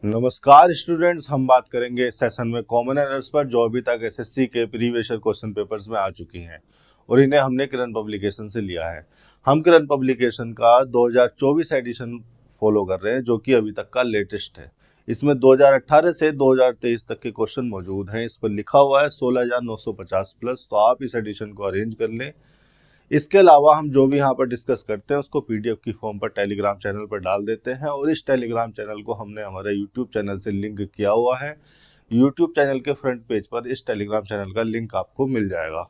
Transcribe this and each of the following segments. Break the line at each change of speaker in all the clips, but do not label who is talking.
नमस्कार स्टूडेंट्स, हम बात करेंगे इस सेशन में कॉमन एरर्स पर जो अभी तक एसएससी के प्रीवियस ईयर क्वेश्चन पेपर्स में आ चुकी हैं और इन्हें हमने किरण पब्लिकेशन से लिया है। हम किरण पब्लिकेशन का 2024 एडिशन फॉलो कर रहे हैं जो कि अभी तक का लेटेस्ट है। इसमें 2018 से 2023 तक के क्वेश्चन मौजूद हैं। इस पर लिखा हुआ है 16,950 प्लस, तो आप इस एडिशन को अरेंज कर लें। इसके अलावा हम जो भी यहाँ पर डिस्कस करते हैं उसको पीडीएफ की फॉर्म पर टेलीग्राम चैनल पर डाल देते हैं और इस टेलीग्राम चैनल को हमने हमारे यूट्यूब चैनल से लिंक किया हुआ है। यूट्यूब चैनल के फ्रंट पेज पर इस टेलीग्राम चैनल का लिंक आपको मिल जाएगा।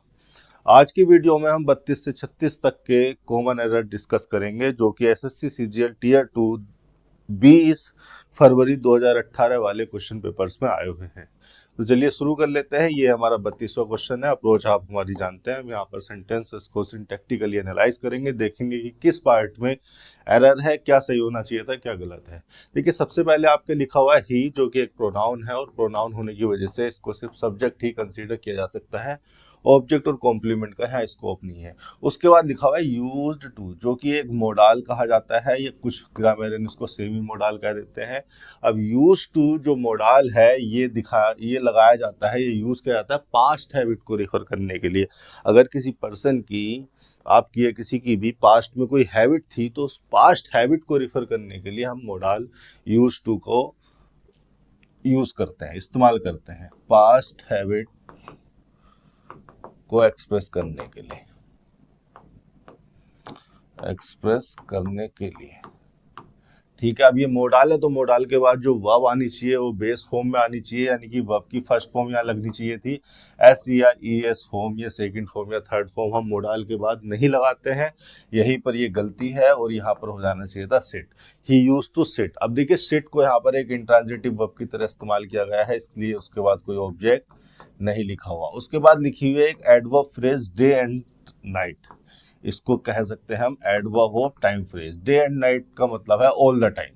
आज की वीडियो में हम 32 से 36 तक के कॉमन एरर डिस्कस करेंगे जो कि एसएससी सीजीएल टीयर 2 20 फरवरी 2018 वाले क्वेश्चन पेपर्स में आए हुए हैं। तो चलिए शुरू कर लेते हैं। ये हमारा 32वां क्वेश्चन है। अप्रोच आप हमारी जानते हैं। हम यहाँ पर सेंटेंसेस को सिंटैक्टिकली एनालाइज करेंगे, देखेंगे कि किस पार्ट में एरर है, क्या सही होना चाहिए था, क्या गलत है। देखिए, सबसे पहले आपके लिखा हुआ है ही, जो कि एक प्रोनाउन है और प्रोनाउन होने की वजह से इसको सिर्फ सब्जेक्ट ही कंसीडर किया जा सकता है। ऑब्जेक्ट और कॉम्प्लीमेंट का यहाँ स्कोप नहीं है। उसके बाद लिखा हुआ है यूज्ड टू, जो कि एक मोडाल कहा जाता है, या कुछ ग्रामेरियन इसको सेमी मोडाल कह देते हैं। अब यूज टू जो मोडाल है ये लगाया जाता है, ये यूज किया जाता है पास्ट हैबिट को रिफर करने के लिए। अगर किसी पर्सन की, आपकी या किसी की भी पास्ट में कोई हैबिट थी तो उस पास्ट हैबिट को रिफर करने के लिए हम मोडाल यूज टू को यूज करते हैं, इस्तेमाल करते हैं पास्ट हैबिट को एक्सप्रेस करने के लिए, ठीक है। अब ये मोडाल है तो मोडाल के बाद जो वर्ब आनी चाहिए वो बेस फॉर्म में आनी चाहिए, यानी कि वर्ब की फर्स्ट फॉर्म यहाँ लगनी चाहिए थी, एस या ई एस फॉर्म या सेकंड फॉर्म या थर्ड फॉर्म हम मोडाल के बाद नहीं लगाते हैं। यहीं पर ये गलती है और यहाँ पर हो जाना चाहिए था sit. He used to sit. अब देखिए, सिट को यहाँ पर एक इंट्रांजिटिव वर्ब की तरह इस्तेमाल किया गया है, इसलिए उसके बाद कोई ऑब्जेक्ट नहीं लिखा हुआ। उसके बाद लिखी हुई है एक adverb phrase day and night. इसको कह सकते हैं हम adverb of time phrase. Day and night का मतलब है all the time.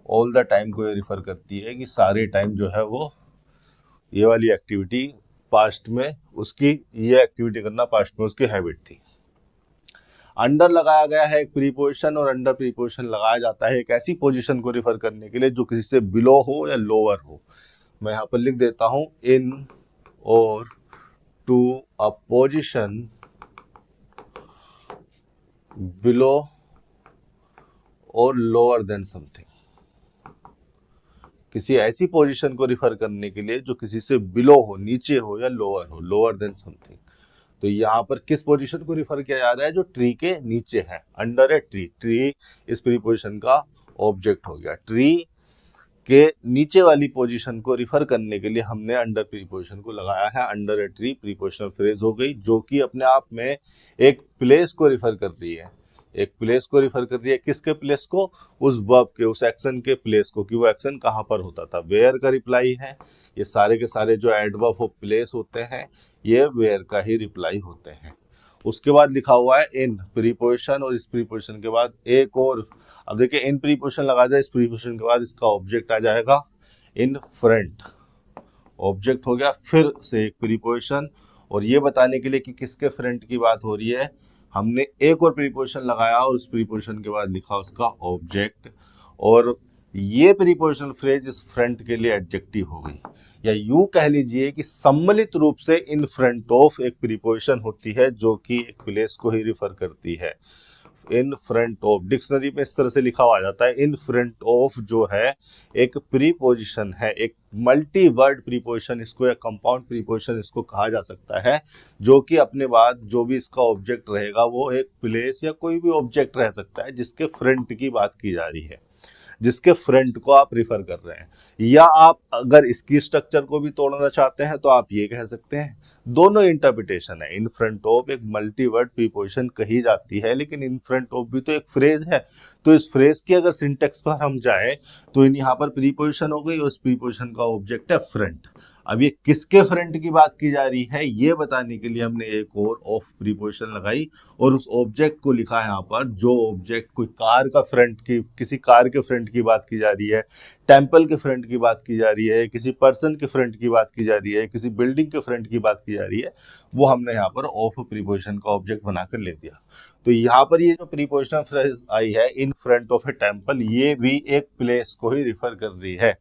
All the time को ये रिफर करती है कि सारे टाइम जो है वो ये वाली एक्टिविटी पास्ट में उसकी, ये एक्टिविटी करना पास्ट में उसकी हैबिट थी। अंडर लगाया गया है एक प्रीपोजिशन, और अंडर प्रीपोजिशन लगाया जाता है एक ऐसी पोजीशन को रिफर करने के लिए जो किसी से बिलो हो या लोअर हो। मैं यहाँ पर लिख देता हूं इन और टू अ पोजिशन बिलो और लोअर देन समथिंग। किसी ऐसी पोजीशन को रिफर करने के लिए जो किसी से बिलो हो, नीचे हो या लोअर हो, लोअर देन समथिंग। तो यहाँ पर किस पोजीशन को रिफर किया जा रहा है? जो ट्री के नीचे है, अंडर ए ट्री। ट्री इस प्रीपोजिशन का ऑब्जेक्ट हो गया। ट्री के नीचे वाली पोजीशन को रिफर करने के लिए हमने अंडर प्रीपोजिशन को लगाया है। Under a tree prepositional phrase हो गई, जो कि अपने आप में एक प्लेस को रिफर कर रही है। एक प्लेस को रिफर कर रही है। किसके प्लेस को? उस वर्ब के, उस एक्शन के प्लेस को, कि वो एक्शन कहाँ पर होता था। वेयर का रिप्लाई है। ये सारे के सारे जो एडवर्ब ऑफ प्लेस होते हैं ये वेयर का ही रिप्लाई होते हैं। उसके बाद लिखा हुआ है इन प्रीपोजिशन, और इस प्रीपोजिशन के बाद एक और। अब देखिए, इन प्रीपोजिशन लगा दिया, इस प्रीपोजिशन के बाद इसका ऑब्जेक्ट आ जाएगा इन फ्रंट। ऑब्जेक्ट हो गया, फिर से एक प्रीपोजिशन, और ये बताने के लिए कि किसके फ्रंट की बात हो रही है हमने एक और प्रीपोजिशन लगाया और उस प्रीपोजिशन के बाद लिखा उसका ऑब्जेक्ट। और ये प्रीपोजिशनल फ्रेज इस फ्रंट के लिए एडजेक्टिव हो गई, या यूं कह लीजिए कि सम्मिलित रूप से इन फ्रंट ऑफ एक प्रीपोजिशन होती है जो कि एक प्लेस को ही रिफर करती है। इन फ्रंट ऑफ, डिक्शनरी में इस तरह से लिखा हुआ जाता है। इन फ्रंट ऑफ जो है एक प्रीपोजिशन है, एक मल्टी वर्ड प्रीपोजिशन इसको, या कंपाउंड प्रीपोजिशन इसको कहा जा सकता है, जो कि अपने बाद जो भी इसका ऑब्जेक्ट रहेगा वो एक प्लेस या कोई भी ऑब्जेक्ट रह सकता है जिसके फ्रंट की बात की जा रही है, जिसके फ्रंट को आप रिफर कर रहे हैं। या आप अगर इसकी स्ट्रक्चर को भी तोड़ना चाहते हैं तो आप ये कह सकते हैं। दोनों इंटरप्रिटेशन है। इन फ्रंट ऑफ एक मल्टी वर्ड प्रीपोजिशन कही जाती है, लेकिन इन फ्रंट ऑफ भी तो एक फ्रेज है। तो इस फ्रेज की अगर सिंटेक्स पर हम जाएं तो यहाँ पर प्रीपोजिशन हो गई और इस प्रीपोजिशन का ऑब्जेक्ट है फ्रंट। अब ये किसके फ्रंट की बात की जा रही है ये बताने के लिए हमने एक और ऑफ प्रीपोजिशन लगाई और उस ऑब्जेक्ट को लिखा है यहाँ पर। जो ऑब्जेक्ट कोई कार का फ्रंट की, किसी कार के फ्रंट की बात की जा रही है, टेम्पल के फ्रंट की बात की जा रही है, किसी पर्सन के फ्रंट की बात की जा रही है, किसी बिल्डिंग के फ्रंट की बात की जा जा रही है वो हमने यहाँ पर ऑफ प्रीपोजिशन का ऑब्जेक्ट बनाकर ले दिया। तो यहाँ पर ये जो प्रीपोजिशनल फ्रेज आई है इन फ्रंट ऑफ ए टेम्पल, ये भी एक प्लेस को ही रिफर कर रही है।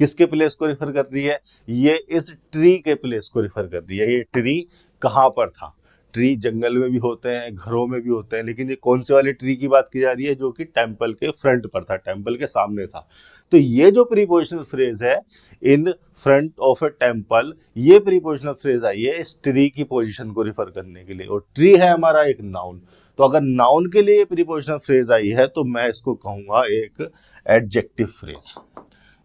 किसके प्लेस को रिफर कर रही है? ये इस ट्री के प्लेस को रिफर कर रही है। ये ट्री कहाँ पर था? ट्री जंगल में भी होते हैं, घरों में भी होते हैं, लेकिन ये कौन से वाले ट्री की बात की जा रही है? जो कि टेम्पल के फ्रंट पर था, टेम्पल के सामने था। तो ये जो प्रीपोजिशनल फ्रेज है इन फ्रंट ऑफ ए टेम्पल, ये प्रीपोजिशनल फ्रेज आई है इस ट्री की पोजीशन को रिफर करने के लिए, और ट्री है हमारा एक नाउन। तो अगर नाउन के लिए प्रीपोजिशनल फ्रेज आई है तो मैं इसको कहूंगा एक एडजेक्टिव फ्रेज।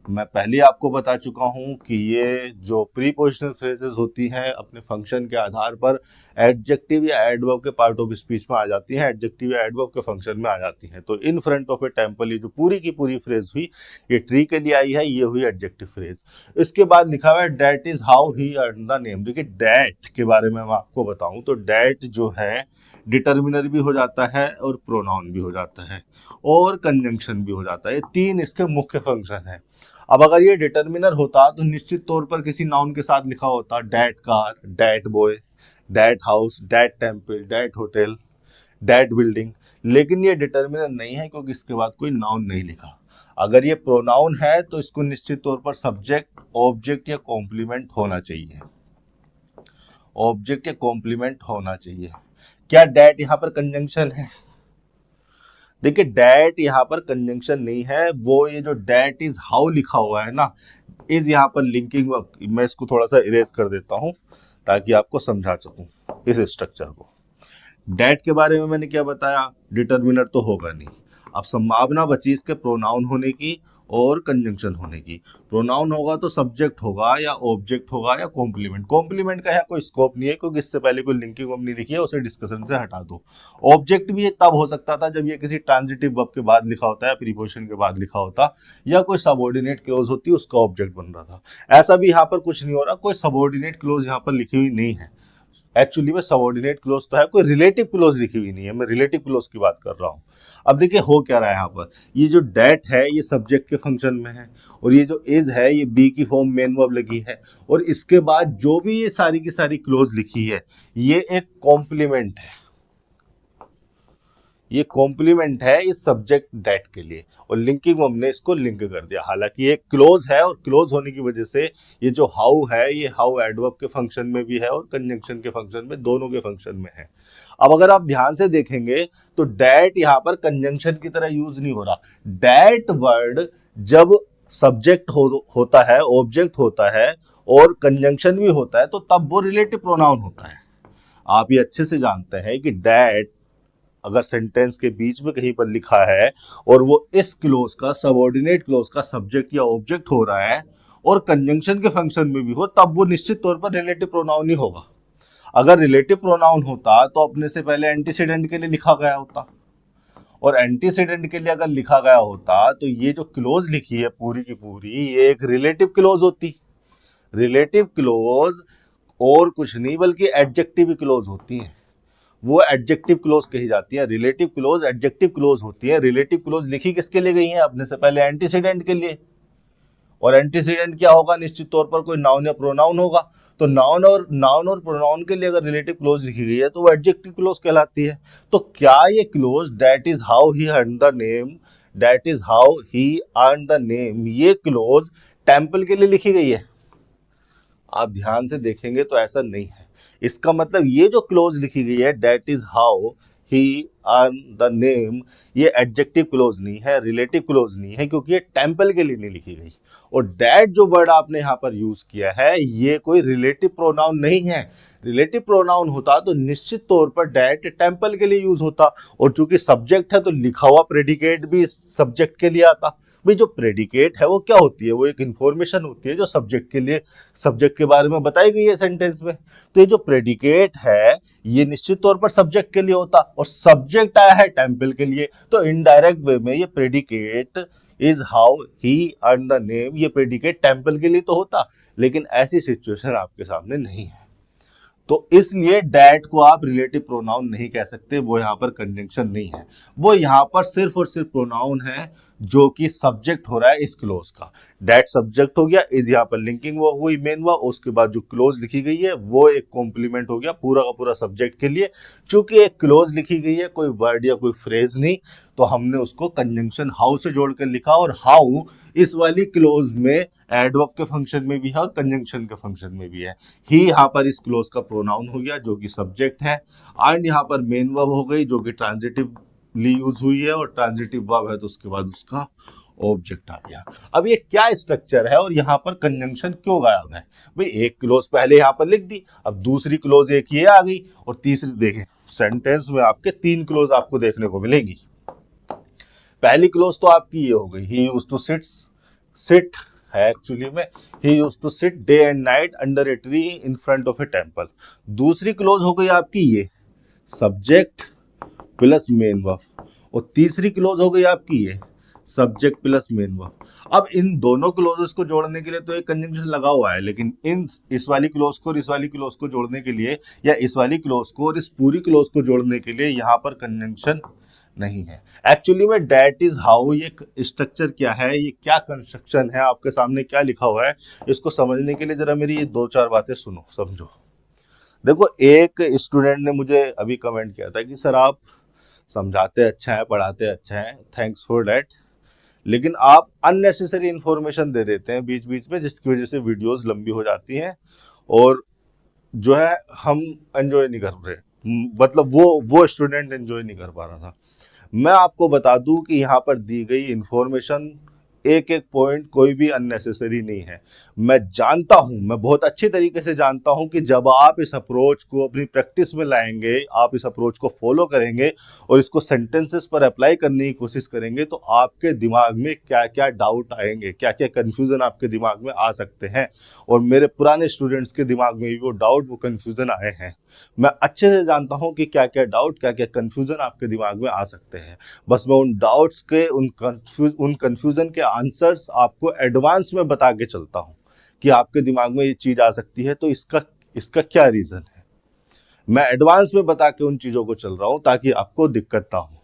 मैं पहले आपको बता चुका हूं कि ये जो प्रीपोजिशनल फ्रेजेस होती हैं अपने फंक्शन के आधार पर एडजेक्टिव या एडवर्ब के पार्ट ऑफ स्पीच में आ जाती हैं, एडजेक्टिव या एडवर्ब के फंक्शन में आ जाती हैं। तो इन फ्रंट ऑफ ए टेम्पल ये जो पूरी की पूरी फ्रेज हुई ये ट्री के लिए आई है, ये हुई एडजेक्टिव फ्रेज। इसके बाद लिखा हुआ है that is how he earn the name. देखिए डेट के बारे में मैं आपको बताऊं तो डेट जो है डिटर्मिनर भी हो जाता है और प्रोनाउन भी हो जाता है और कंजंक्शन भी हो जाता है। ये तीन इसके मुख्य फंक्शन है। अब अगर ये डिटर्मिनर होता तो निश्चित तौर पर किसी नाउन के साथ लिखा होता, that car, that boy, that house, that temple, that hotel, that building. लेकिन ये डिटर्मिनर नहीं है क्योंकि इसके बाद कोई नाउन नहीं लिखा। अगर ये प्रोनाउन है तो इसको निश्चित तौर पर सब्जेक्ट, ऑब्जेक्ट या कॉम्प्लीमेंट होना चाहिए। ऑब्जेक्ट या कॉम्प्लीमेंट होना चाहिए। क्या डैट यहाँ पर कंजंक्शन है? देखिए डैट यहाँ पर कंजंक्शन नहीं है, वो ये जो डैट इज हाउ लिखा हुआ है ना, इज यहाँ पर लिंकिंग वर्ब। मैं इसको थोड़ा सा इरेज कर देता हूँ ताकि आपको समझा सकूं इस स्ट्रक्चर को। डैट के बारे में मैंने क्या बताया? डिटर्मिनर तो होगा नहीं। अब संभावना बची इसके प्रोनाउन होने की और कंजंक्शन होने की। प्रोनाउन होगा तो सब्जेक्ट होगा या ऑब्जेक्ट होगा या कॉम्प्लीमेंट। कॉम्प्लीमेंट का यहाँ कोई स्कोप नहीं है क्योंकि इससे पहले कोई लिंकिंग वर्ब नहीं लिखी है, उसे डिस्कशन से हटा दो। ऑब्जेक्ट भी ये तब हो सकता था जब ये किसी ट्रांजिटिव वर्ब के बाद लिखा होता है, प्रीपोजिशन के बाद लिखा होता, या कोई सबऑर्डिनेट क्लोज होती उसका ऑब्जेक्ट बन रहा था। ऐसा भी यहाँ पर कुछ नहीं हो रहा, कोई सबऑर्डिनेट क्लोज यहाँ पर लिखी हुई नहीं है। एक्चुअली में सबऑर्डिनेट क्लोज तो है, कोई रिलेटिव क्लोज लिखी हुई नहीं है। मैं रिलेटिव क्लोज की बात कर रहा हूँ। अब देखिए हो क्या रहा है यहाँ पर, ये जो डेट है ये सब्जेक्ट के फंक्शन में है और ये जो इज है ये बी की फॉर्म मेन वर्ब लगी है, और इसके बाद जो भी ये सारी की सारी क्लोज लिखी है ये एक कॉम्प्लीमेंट है। ये कॉम्प्लीमेंट है इस सब्जेक्ट डेट के लिए, और लिंकिंग वर्ब ने इसको लिंक कर दिया। हालांकि ये क्लोज है और क्लोज होने की वजह से ये जो हाउ है ये हाउ एडवर्ब के फंक्शन में भी है और कंजंक्शन के फंक्शन में, दोनों के फंक्शन में है। अब अगर आप ध्यान से देखेंगे तो डेट यहाँ पर कंजंक्शन की तरह यूज नहीं हो रहा। डेट वर्ड जब सब्जेक्ट होता है, ऑब्जेक्ट होता है और कंजंक्शन भी होता है तो तब वो रिलेटिव प्रोनाउन होता है। आप ये अच्छे से जानते हैं कि डेट अगर सेंटेंस के बीच में कहीं पर लिखा है और वो इस क्लोज का, सबऑर्डिनेट क्लोज का सब्जेक्ट या ऑब्जेक्ट हो रहा है और कंजंक्शन के फंक्शन में भी हो, तब वो निश्चित तौर पर रिलेटिव प्रोनाउन ही होगा। अगर रिलेटिव प्रोनाउन होता तो अपने से पहले एंटीसीडेंट के लिए लिखा गया होता, और एंटीसीडेंट के लिए अगर लिखा गया होता तो ये जो क्लोज लिखी है पूरी की पूरी ये एक रिलेटिव क्लोज होती। रिलेटिव क्लोज और कुछ नहीं बल्कि एडजेक्टिव क्लोज होती है, वो एडजेक्टिव क्लोज कही जाती है। रिलेटिव क्लोज एडजेक्टिव क्लोज होती है। रिलेटिव क्लोज लिखी किसके लिए गई है? अपने से पहले एंटीसीडेंट के लिए, और एंटीसीडेंट क्या होगा? निश्चित तौर पर कोई नाउन या प्रोनाउन होगा। तो नाउन और प्रोनाउन के लिए अगर रिलेटिव क्लोज लिखी गई है तो वो एडजेक्टिव क्लोज कहलाती है। तो क्या ये close that is how he earn the name, that is how he earn the name, ये क्लोज टेम्पल के लिए लिखी गई है? आप ध्यान से देखेंगे तो ऐसा नहीं है। इसका मतलब ये जो क्लोज लिखी गई है that is how he earn the name, ये एडजेक्टिव क्लोज नहीं है, रिलेटिव क्लोज नहीं है, क्योंकि ये टेम्पल के लिए नहीं लिखी गई। और दैट जो वर्ड आपने यहाँ पर यूज किया है ये कोई रिलेटिव प्रोनाउन नहीं है। रिलेटिव प्रोनाउन होता तो निश्चित तौर पर दैट टेम्पल के लिए यूज होता, और चूंकि सब्जेक्ट है तो लिखा हुआ प्रेडिकेट भी सब्जेक्ट के लिए आता। भाई जो प्रेडिकेट है वो क्या होती है? वो एक इंफॉर्मेशन होती है जो सब्जेक्ट के लिए, सब्जेक्ट के बारे में बताई गई है सेंटेंस में। तो ये जो प्रेडिकेट है ये निश्चित तौर पर सब्जेक्ट के लिए होता, और सब्जेक्ट आया है टेम्पल के लिए, तो इनडायरेक्ट वे में ये predicate is how he earn the name, ये प्रेडिकेट टेम्पल के लिए तो होता, लेकिन ऐसी सिचुएशन आपके सामने नहीं है। तो इसलिए डैट को आप रिलेटिव प्रोनाउन नहीं कह सकते, वो यहाँ पर कंजंक्शन नहीं है, वो यहाँ पर सिर्फ और सिर्फ प्रोनाउन है जो कि सब्जेक्ट हो रहा है इस क्लोज का। डेट सब्जेक्ट हो गया, इज यहाँ पर लिंकिंग वो हुई मेन वर्ब, उसके बाद जो क्लोज लिखी गई है वो एक कॉम्प्लीमेंट हो गया पूरा का पूरा सब्जेक्ट के लिए। चूंकि एक क्लोज लिखी गई है, कोई वर्ड या कोई फ्रेज नहीं, तो हमने उसको कंजंक्शन हाउ से जोड़कर लिखा, और हाउ इस वाली क्लोज में एडवर्ब के फंक्शन में भी है और कंजंक्शन के फंक्शन में भी है। ही यहाँ पर इस क्लोज का प्रोनाउन हो गया जो कि सब्जेक्ट है, एंड यहाँ पर मेन वर्ब हो गई जो कि ट्रांजिटिवली यूज हुई है, और ट्रांजिटिव वर्ब है तो उसके बाद उसका ऑब्जेक्ट आ गया। अब ये क्या स्ट्रक्चर है और यहाँ पर कंजंक्शन क्यों गायब है? भाई एक क्लोज पहले यहाँ पर लिख दी, अब दूसरी क्लोज एक ये आ गई, और तीसरी देखें सेंटेंस में आपके 3 क्लोज आपको देखने को मिलेंगी। पहली क्लोज तो आपकी ये हो गई, ही यूज्ड टू सिट है एक्चुअली में, he used to sit day and night under a tree in front of a temple. दूसरी क्लोज हो गई आपकी ये सब्जेक्ट प्लस मेन वर्ब, और तीसरी क्लोज हो गई आपकी ये सब्जेक्ट प्लस मेन वर्ब। अब इन दोनों क्लोजेस को जोड़ने के लिए तो एक कंजंक्शन लगा हुआ है, लेकिन इस वाली क्लोज को और इस वाली क्लोज को जोड़ने के लिए, या इस वाली क्लोज को और इस पूरी क्लोज को जोड़ने के लिए यहाँ पर कंजंक्शन नहीं है। एक्चुअली में डेट इज हाउ, ये स्ट्रक्चर क्या है, ये क्या कंस्ट्रक्शन है, आपके सामने क्या लिखा हुआ है, इसको समझने के लिए जरा मेरी ये 2-4 बातें सुनो, समझो। देखो, एक स्टूडेंट ने मुझे अभी कमेंट किया था कि सर आप समझाते अच्छा है, पढ़ाते अच्छा है, थैंक्स फॉर डैट, लेकिन आप अननेसेसरी इंफॉर्मेशन दे देते हैं बीच बीच में, जिसकी वजह से वीडियोस लंबी हो जाती हैं और जो है हम एंजॉय नहीं कर रहे। मतलब वो स्टूडेंट एंजॉय नहीं कर पा रहा था। मैं आपको बता दूं कि यहाँ पर दी गई इंफॉर्मेशन एक एक पॉइंट कोई भी अननेसेसरी नहीं है। मैं जानता हूं, मैं बहुत अच्छी तरीके से जानता हूं कि जब आप इस अप्रोच को अपनी प्रैक्टिस में लाएंगे, आप इस अप्रोच को फॉलो करेंगे और इसको सेंटेंसेस पर अप्लाई करने की कोशिश करेंगे, तो आपके दिमाग में क्या क्या डाउट आएंगे, क्या क्या कन्फ्यूजन आपके दिमाग में आ सकते हैं। और मेरे पुराने स्टूडेंट्स के दिमाग में भी वो डाउट, वो कन्फ्यूजन आए हैं। मैं अच्छे से जानता हूं कि क्या क्या डाउट, क्या क्या कन्फ्यूजन आपके दिमाग में आ सकते हैं। बस मैं उन डाउट्स के, उन कन्फ्यूजन के आंसर्स आपको एडवांस में बता के चलता हूं कि आपके दिमाग में ये चीज आ सकती है, तो इसका क्या रीजन है। मैं एडवांस में बता के उन चीजों को चल रहा हूं ताकि आपको दिक्कत ना हो।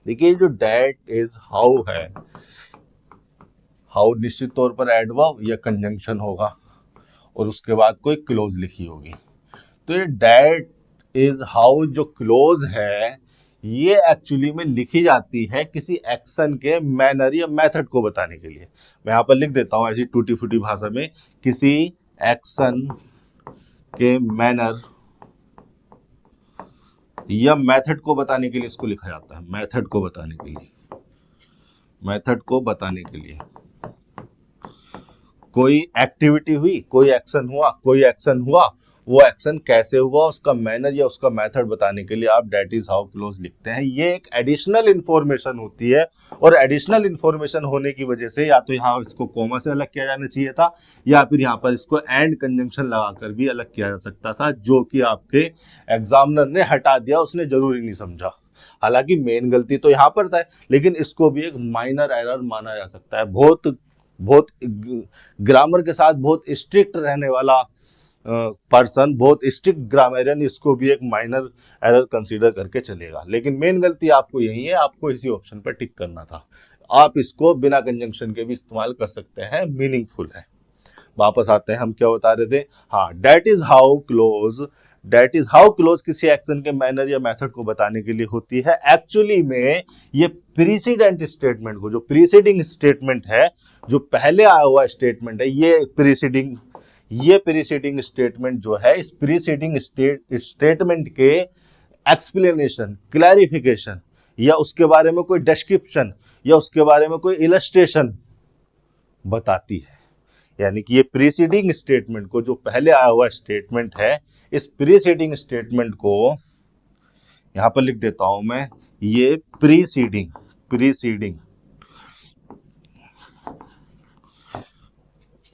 देखिए, जो डेट इज हाउ है, हाउ निश्चित तौर पर एडवर्ब या कंजंक्शन होगा और उसके बाद कोई क्लोज लिखी होगी। तो ये डेट इज हाउ जो क्लोज है, ये एक्चुअली में लिखी जाती है किसी एक्शन के मैनर या मेथड को बताने के लिए। मैं यहां पर लिख देता हूं ऐसी टूटी फूटी भाषा में, किसी एक्शन के मैनर या मेथड को बताने के लिए इसको लिखा जाता है। मेथड को बताने के लिए, मेथड को बताने के लिए कोई एक्टिविटी हुई, कोई एक्शन हुआ, वो एक्शन कैसे हुआ, उसका मैनर या उसका मेथड बताने के लिए आप डेट इज हाउ क्लोज लिखते हैं। ये एक एडिशनल इंफॉर्मेशन होती है, और एडिशनल इंफॉर्मेशन होने की वजह से या तो यहाँ इसको कॉमा से अलग किया जाना चाहिए था, या फिर यहाँ पर इसको एंड कंजंक्शन लगाकर भी अलग किया जा सकता था, जो कि आपके एग्जामिनर ने हटा दिया, उसने जरूरी नहीं समझा। हालांकि मेन गलती तो यहाँ पर था, लेकिन इसको भी एक माइनर एरर माना जा सकता है। बहुत ग्रामर के साथ बहुत स्ट्रिक्ट रहने वाला पर्सन, बहुत स्ट्रिक्ट ग्रामेरियन, इसको भी एक माइनर एरर कंसीडर करके चलेगा। लेकिन मेन गलती आपको यही है, आपको इसी ऑप्शन पर टिक करना था। आप इसको बिना कंजंक्शन के भी इस्तेमाल कर सकते हैं, मीनिंगफुल है। वापस आते हैं, हम क्या बता रहे थे। हाँ, डेट इज हाउ क्लोज किसी एक्शन के मैनर या मेथड को बताने के लिए होती है। एक्चुअली में ये प्रीसीडेंट स्टेटमेंट को, जो प्रीसीडिंग स्टेटमेंट है, जो पहले आया हुआ स्टेटमेंट है, ये प्रीसीडिंग स्टेटमेंट जो है, इस प्रीसीडिंग स्टेटमेंट के एक्सप्लेनेशन, क्लैरिफिकेशन, या उसके बारे में कोई डिस्क्रिप्शन, या उसके बारे में कोई इलस्ट्रेशन बताती है। यानी कि ये प्रीसीडिंग स्टेटमेंट को, जो पहले आया हुआ स्टेटमेंट है, इस प्रीसीडिंग स्टेटमेंट को यहां पर लिख देता हूं मैं, ये प्रीसीडिंग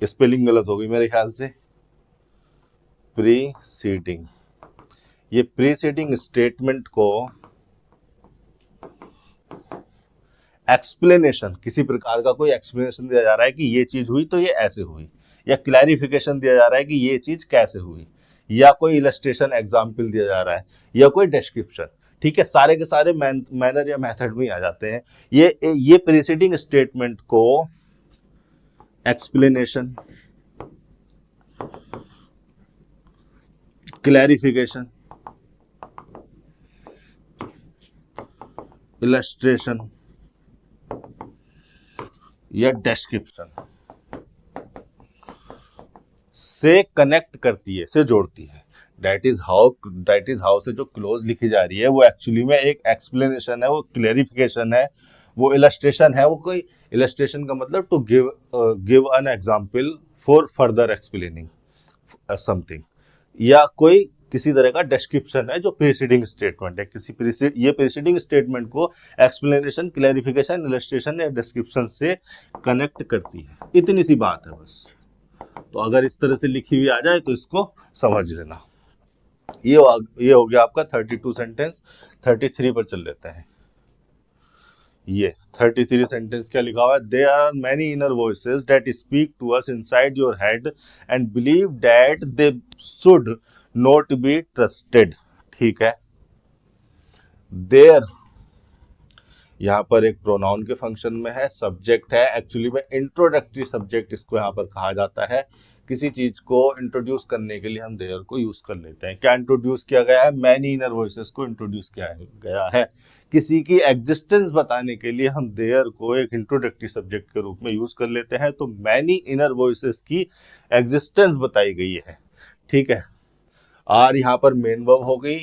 स्पेलिंग गलत हो गई मेरे ख्याल से, प्रीसीडिंग, ये प्रीसीडिंग स्टेटमेंट को एक्सप्लेनेशन, किसी प्रकार का कोई एक्सप्लेनेशन दिया जा रहा है कि ये चीज हुई तो ये ऐसे हुई, या क्लैरिफिकेशन दिया जा रहा है कि ये चीज कैसे हुई, या कोई इलस्ट्रेशन एग्जाम्पल दिया जा रहा है, या कोई डिस्क्रिप्शन। ठीक है, सारे के सारे मैनर या मेथड में आ जाते हैं। ये प्रीसीडिंग स्टेटमेंट को एक्सप्लेनेशन, क्लैरिफिकेशन, इलस्ट्रेशन या डिस्क्रिप्शन से कनेक्ट करती है, से जोड़ती है। दैट इज हाउ से जो क्लोज लिखी जा रही है वो एक्चुअली में एक एक्सप्लेनेशन है, वो क्लेरिफिकेशन है, वो इलस्ट्रेशन है। वो कोई इलस्ट्रेशन का मतलब to give an example for further explaining something, या कोई किसी तरह का डिस्क्रिप्शन है जो प्रीसीडिंग स्टेटमेंट है। ये प्रीसीडिंग स्टेटमेंट को एक्सप्लेनेशन, क्लैरिफिकेशन, इलस्ट्रेशन या डिस्क्रिप्शन से कनेक्ट करती है। इतनी सी बात है बस। तो अगर इस तरह से लिखी हुई आ जाए तो इसको समझ लेना। ये हो गया आपका 32 सेंटेंस। 33 पर चल लेते हैं। ये 33 सेंटेंस क्या लिखा हुआ है? There are many inner voices that speak to us inside your head and believe that they should not be trusted. ठीक है, देयर यहाँ पर एक प्रोनाउन के फंक्शन में है, सब्जेक्ट है, एक्चुअली में इंट्रोडक्टरी सब्जेक्ट इसको यहाँ पर कहा जाता है। किसी चीज को इंट्रोड्यूस करने के लिए हम देयर को यूज कर लेते हैं। क्या इंट्रोड्यूस किया गया है? मैनी इनर वॉइसेस को इंट्रोड्यूस किया गया है। किसी की एग्जिस्टेंस बताने के लिए हम देयर को एक इंट्रोडक्टरी सब्जेक्ट के रूप में यूज कर लेते हैं। तो मैनी इनर वॉइसेस की एग्जिस्टेंस बताई गई है। ठीक है, और यहाँ पर मेन वर्ब हो गई,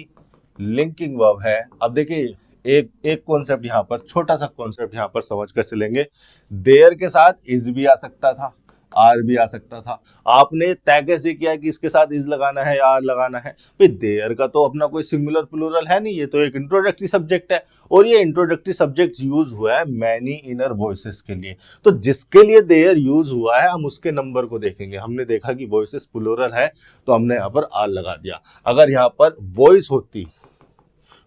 लिंकिंग वर्ब है। अब देखिए एक कॉन्सेप्ट यहाँ पर, छोटा सा कॉन्सेप्ट यहाँ पर समझ कर चलेंगे। देयर के साथ इज भी आ सकता था, आर भी आ सकता था। आपने तय कैसे किया कि इसके साथ इज लगाना है या आर लगाना है? भाई देयर का तो अपना कोई सिंगुलर प्लूरल है नहीं, ये तो एक इंट्रोडक्टरी सब्जेक्ट है, और ये इंट्रोडक्टरी सब्जेक्ट यूज हुआ है मैनी इनर वॉइसेस के लिए। तो जिसके लिए देयर यूज हुआ है हम उसके नंबर को देखेंगे। हमने देखा कि वॉइसेस प्लूरल है तो हमने यहाँ पर आर लगा दिया। अगर यहाँ पर वॉइस होती,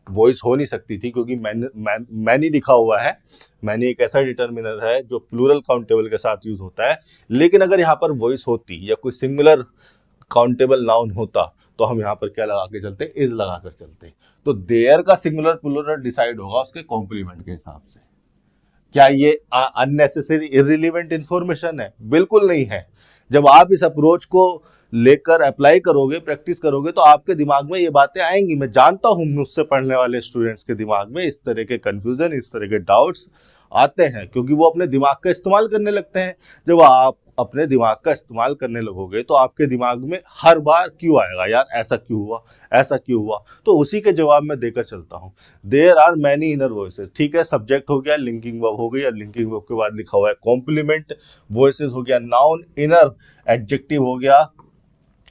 वॉइस हो नहीं सकती थी क्योंकि मैनी लिखा हुआ है। मैनी एक ऐसा डिटर्मिनर है जो प्लूरल काउंटेबल के साथ यूज होता है। लेकिन अगर यहाँ पर वॉइस होती या कोई सिंगुलर काउंटेबल नाउन होता तो हम यहाँ पर क्या लगा के चलते? इज लगा कर चलते। तो देयर का सिंगुलर प्लूरल डिसाइड होगा उसके कॉम्प्लीमेंट के हिसाब से। क्या ये अननेसेसरी इररिलेवेंट इंफॉर्मेशन है? बिल्कुल नहीं है। जब आप इस अप्रोच को लेकर अप्लाई करोगे, प्रैक्टिस करोगे, तो आपके दिमाग में ये बातें आएंगी। मैं जानता हूं मुझसे पढ़ने वाले स्टूडेंट्स के दिमाग में इस तरह के कंफ्यूजन, इस तरह के डाउट्स आते हैं, क्योंकि वो अपने दिमाग का इस्तेमाल करने लगते हैं। जब आप अपने दिमाग का इस्तेमाल करने लगोगे तो आपके दिमाग में हर बार क्यों आएगा, यार ऐसा क्यों हुआ, ऐसा क्यों हुआ। तो उसी के जवाब में देकर चलता हूं। There are many inner voices. ठीक है, सब्जेक्ट हो गया, लिंकिंग वर्ब हो गई, और लिंकिंग वर्ब के बाद लिखा हुआ है कॉम्प्लीमेंट। वॉइसेस हो गया नाउन, इनर एडजेक्टिव हो गया।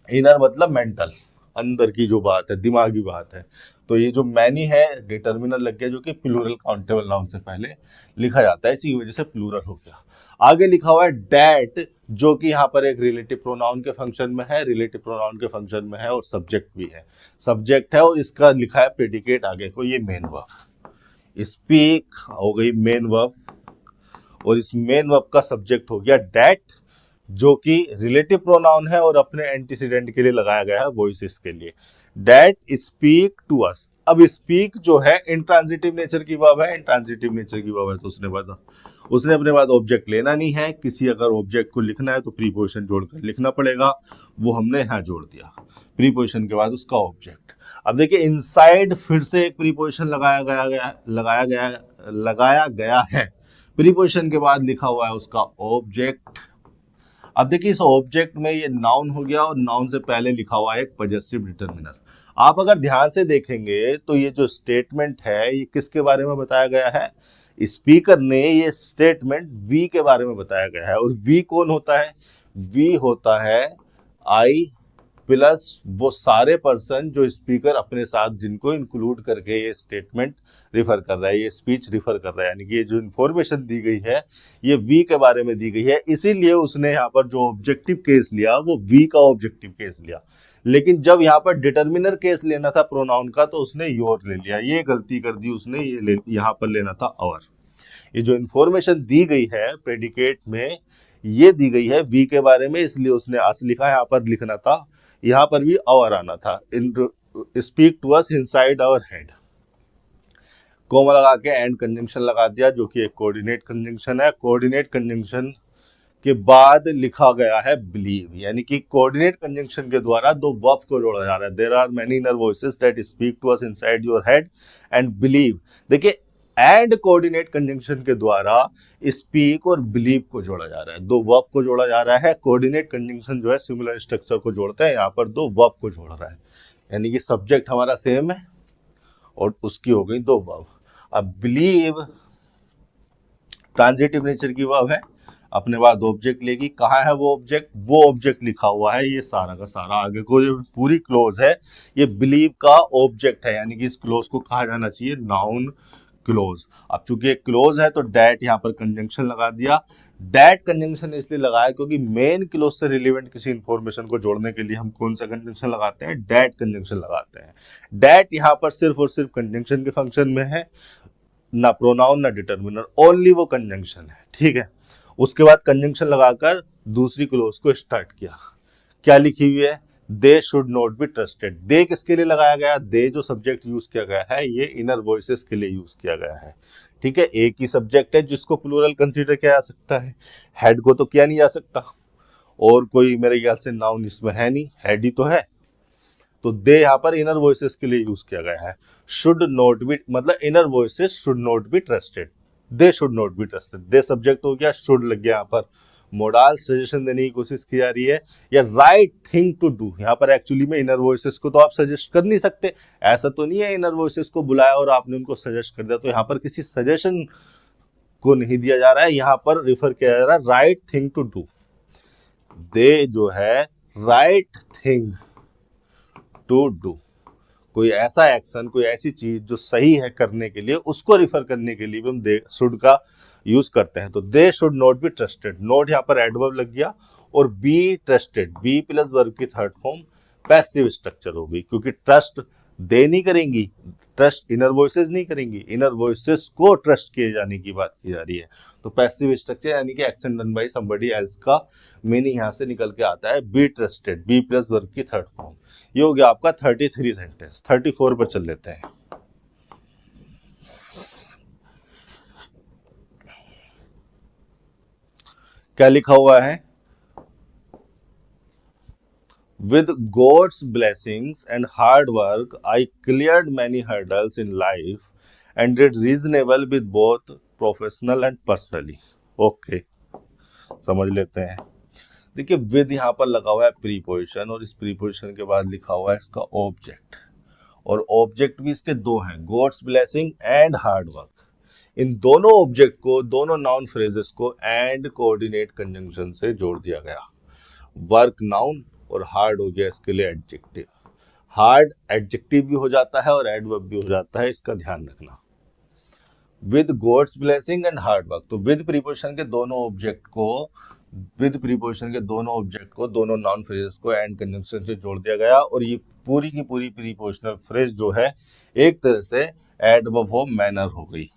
इनर मतलब मेंटल, अंदर की जो बात है, दिमागी बात है। तो ये जो मैनी है डिटर्मिनर लग गया, जो कि प्लूरल काउंटेबल नाउन से पहले लिखा जाता है, इसी वजह से प्लूरल हो गया। आगे लिखा हुआ है डैट, जो कि यहाँ पर एक रिलेटिव प्रोनाउन के फंक्शन में है, रिलेटिव प्रोनाउन के फंक्शन में है, और सब्जेक्ट भी है, सब्जेक्ट है, और इसका लिखा है प्रेडिकेट आगे को, ये मेन वर्ब। स्पीक हो गई मेन वर्ब, और इस मेन वर्ब का सब्जेक्ट हो गया डैट, जो कि रिलेटिव प्रोनाउन है और अपने एंटीसीडेंट के लिए लगाया गया है, वॉइसेस के लिए। That speak to us. अब स्पीक जो है इंट्रांजिटिव नेचर की वर्ब है, इंट्रांजिटिव नेचर की वर्ब है, तो उसने अपने बाद ऑब्जेक्ट लेना नहीं है। किसी अगर ऑब्जेक्ट को लिखना है तो प्रीपोजिशन जोड़कर लिखना पड़ेगा, वो हमने यहाँ जोड़ दिया, प्रीपोजिशन के बाद उसका ऑब्जेक्ट। अब देखिए इनसाइड फिर से एक प्रीपोजिशन लगाया गया है। प्रीपोजिशन के बाद लिखा हुआ है उसका ऑब्जेक्ट। अब देखिए इस ऑब्जेक्ट में ये नाउन हो गया, और नाउन से पहले लिखा हुआ है एक पजेसिव डिटर्मिनर। आप अगर ध्यान से देखेंगे तो ये जो स्टेटमेंट है ये किसके बारे में बताया गया है? स्पीकर ने ये स्टेटमेंट वी के बारे में बताया गया है। और वी कौन होता है? वी होता है आई प्लस वो सारे पर्सन जो स्पीकर अपने साथ जिनको इंक्लूड करके ये स्टेटमेंट रिफर कर रहा है, ये स्पीच रिफर कर रहा है। यानी कि ये जो इन्फॉर्मेशन दी गई है ये वी के बारे में दी गई है, इसीलिए उसने यहाँ पर जो ऑब्जेक्टिव केस लिया वो वी का ऑब्जेक्टिव केस लिया। लेकिन जब यहाँ पर डिटर्मिनर केस लेना था प्रोनाउन का तो उसने योर ले लिया। ये गलती कर दी उसने, ये यहाँ पर लेना था अवर। ये जो इन्फॉर्मेशन दी गई है प्रेडिकेट में ये दी गई है वी के बारे में, इसलिए उसने अस लिखा, यहाँ पर लिखना था, यहाँ पर भी आवर आना था। In speak to us inside our head. Comma लगा के एंड कंजंक्शन लगा दिया जो कि एक कोऑर्डिनेट कंजंक्शन है। कोऑर्डिनेट कंजंक्शन के बाद लिखा गया है बिलीव, यानी कि कोऑर्डिनेट कंजंक्शन के द्वारा दो वर्ब को जोड़ा जा रहा है। There are many inner voices that speak to us inside your head and believe. देखिए एंड कोऑर्डिनेट कंजंक्शन के द्वारा स्पीक और बिलीव को जोड़ा जा रहा है, दो वर्ब को जोड़ा जा रहा है। कोऑर्डिनेट कंजंक्शन जो है सिमिलर स्ट्रक्चर को जोड़ते हैं, यहाँ पर दो वर्ब को जोड़ रहा है, यानी कि सब्जेक्ट हमारा सेम है और उसकी हो गई दो वर्ब। अब बिलीव ट्रांजिटिव नेचर की वर्ब है, अपने बाद ऑब्जेक्ट लेगी। कहाँ है वो ऑब्जेक्ट? वो ऑब्जेक्ट लिखा हुआ है, ये सारा का सारा आगे को जो पूरी क्लोज है ये बिलीव का ऑब्जेक्ट है, यानी कि इस क्लोज को कहा जाना चाहिए नाउन क्लोज। अब चूंकि क्लोज है तो डैट यहाँ पर कंजंक्शन लगा दिया। डैट कंजंक्शन इसलिए लगाया क्योंकि मेन क्लोज से रिलेवेंट किसी इंफॉर्मेशन को जोड़ने के लिए हम कौन सा कंजंक्शन लगाते हैं? डैट कंजंक्शन लगाते हैं। डैट यहाँ पर सिर्फ और सिर्फ कंजंक्शन के फंक्शन में है, ना प्रोनाउन ना डिटर्मिनर, ओनली वो कंजंक्शन है, ठीक है। उसके बाद कंजंक्शन लगाकर दूसरी क्लोज को स्टार्ट किया। क्या लिखी हुई है? They should not be trusted. They किसके लिए लगाया गया? दे जो सब्जेक्ट यूज किया गया है ये इनर वॉइसेस के लिए यूज किया गया है, ठीक है। एक ही सब्जेक्ट है जिसको प्लूरल कंसीडर किया जा सकता है, हेड को तो किया नहीं जा सकता, और कोई मेरे ख्याल से नाउन इसमें है नहीं, हेड ही तो है। तो दे यहाँ पर इनर वॉइसेस के लिए यूज किया गया है। शुड नॉट बी मतलब inner voices should not be trusted, they should not be trusted. They subject हो गया, शुड लग गया यहाँ पर। मोडाल सजेशन देने की कोशिश की जा रही है, या राइट थिंग टू डू। यहाँ पर एक्चुअली में इनर वॉइसेस को तो आप सजेस्ट कर नहीं सकते, ऐसा तो नहीं है इनर वॉइसेस को बुलाया और आपने उनको सजेस्ट कर दिया। तो यहाँ पर किसी सजेशन को नहीं दिया जा रहा है, यहाँ पर रिफर किया जा रहा है राइट थिंग टू डू। दे जो है राइट थिंग टू डू, कोई ऐसा एक्शन, कोई ऐसी चीज जो सही है करने के लिए, उसको रिफर करने के लिए भी हम दे शुड का यूज करते हैं। तो they should not be trusted, not यहाँ पर एडवर्ब लग गया, और be trusted, be plus verb की थर्ड फॉर्म पैसिव स्ट्रक्चर होगी, क्योंकि ट्रस्ट दे नहीं करेंगी, ट्रस्ट इनर वॉइसेस नहीं करेंगी, इनर वॉइसेस को ट्रस्ट किए जाने की बात की जा रही है। तो पैसिव स्ट्रक्चर यानी कि action done by somebody else का मीनिंग यहाँ से निकल के आता है be trusted, be plus verb की थर्ड फॉर्म। ये हो गया आपका 33 सेंटेंस। 34 पर चल लेते हैं। क्या लिखा हुआ है? With God's blessings and hard work, I cleared many hurdles in life and did reasonable with both professional and personally. Okay, समझ लेते हैं। देखिए विद यहाँ पर लगा हुआ है प्रीपोजिशन, और इस प्रीपोजिशन के बाद लिखा हुआ है इसका ऑब्जेक्ट, और ऑब्जेक्ट भी इसके दो हैं, God's blessing and hard work. इन दोनों ऑब्जेक्ट को, दोनों नाउन फ्रेजेस को एंड कोऑर्डिनेट कंजंक्शन से जोड़ दिया गया। वर्क नाउन और हार्ड हो गया इसके लिए एडजेक्टिव। हार्ड एडजेक्टिव भी हो जाता है और एडवर्ब भी हो जाता है, इसका ध्यान रखना। With God's blessing and hard work, तो विद प्रीपोजिशन के दोनों ऑब्जेक्ट को, विद प्रीपोजिशन के दोनों ऑब्जेक्ट को, दोनों नाउन फ्रेजेस को एंड कंजंक्शन से जोड़ दिया गया, और ये पूरी की पूरी प्रीपोजिशनल फ्रेज जो है एक तरह से एडवर्ब ऑफ मैनर हो गई,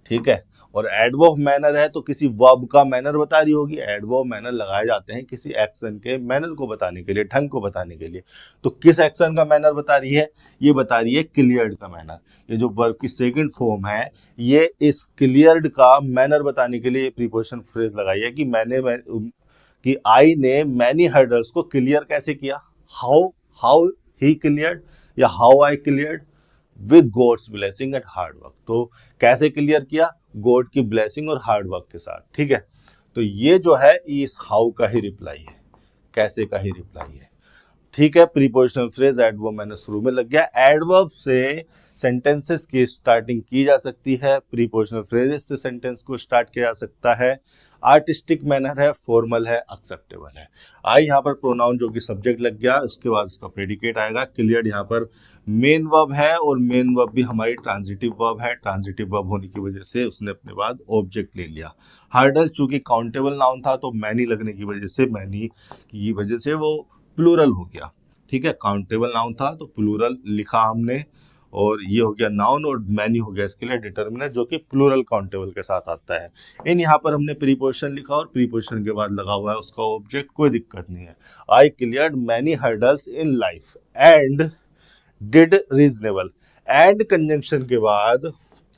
ठीक है। और एडवर्ब मैनर है तो किसी वर्ब का मैनर बता रही होगी। एडवर्ब मैनर लगाए जाते हैं किसी एक्शन के मैनर को बताने के लिए, ढंग को बताने के लिए। तो किस एक्शन का मैनर बता रही है? ये बता रही है क्लियर्ड का मैनर। ये जो वर्ब की सेकंड फॉर्म है, ये इस क्लियर्ड का मैनर बताने के लिए प्रीपोजिशन फ्रेज लगाई है कि आई ने मैनी हर्डल्स को क्लियर कैसे किया। हाउ ही क्लियर्ड, या how I cleared with God's blessing and hard work. तो कैसे क्लियर किया? गॉड की ब्लेसिंग और हार्ड वर्क के साथ, ठीक है। तो ये जो है इस हाउ का ही रिप्लाई है, कैसे का ही रिप्लाई है, ठीक है। प्रीपोजिशनल फ्रेज एडवर्ब मैंने शुरू में लग गया। एडवर्ब से सेंटेंसेस की स्टार्टिंग की जा सकती है, प्रीपोजिशनल फ्रेजेस से सेंटेंस को स्टार्ट किया जा सकता है। आर्टिस्टिक मैनर है, फॉर्मल है, एक्सेप्टेबल है। आई यहाँ पर प्रोनाउन जो कि सब्जेक्ट लग गया, उसके बाद उसका प्रेडिकेट आएगा। क्लियर्ड यहाँ पर मेन वर्ब है, और मेन वर्ब भी हमारी ट्रांजिटिव वर्ब है। ट्रांजिटिव वर्ब होने की वजह से उसने अपने बाद ऑब्जेक्ट ले लिया। हर्डल चूंकि काउंटेबल नाउन था तो मैनी लगने की वजह से, मैनी की वजह से वो प्लूरल हो गया, ठीक है। काउंटेबल नाउन था तो प्लूरल लिखा हमने, और ये हो गया नाउन, और मैनी हो गया इसके लिए डिटर्मिनर जो कि प्लूरल काउंटेबल के साथ आता है। इन यहाँ पर हमने प्रीपोजिशन लिखा और प्रीपोजिशन के बाद लगा हुआ है उसका ऑब्जेक्ट, कोई दिक्कत नहीं है। आई cleared many hurdles in life and did reasonable. And conjunction के बाद,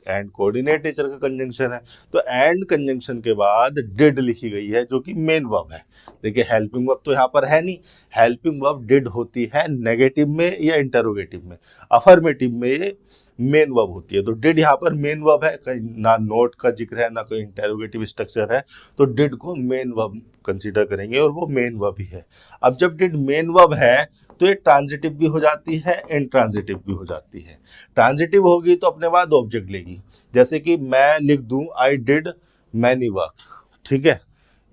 एंड कोऑर्डिनेट नेचर का कंजंक्शन है, तो एंड कंजंक्शन के बाद डिड लिखी गई है जो कि मेन वर्ब है। देखिए हेल्पिंग वर्ब तो यहाँ पर है नहीं, हेल्पिंग वर्ब डिड होती है नेगेटिव में या इंटरोगेटिव में, अफर्मेटिव में मेन वर्ब होती है। तो डिड यहाँ पर मेन वर्ब है, कहीं ना नोट का जिक्र है ना कोई इंटरोगेटिव स्ट्रक्चर है, तो डिड को मेन वर्ब कंसीडर करेंगे और वो मेन वर्ब ही है। अब जब डिड मेन वर्ब है तो ये ट्रांजिटिव भी हो जाती है, इंट्रांजिटिव भी हो जाती है। ट्रांजिटिव होगी तो अपने बाद ऑब्जेक्ट लेगी, जैसे कि मैं लिख दूं आई डिड मैनी वर्क, ठीक है,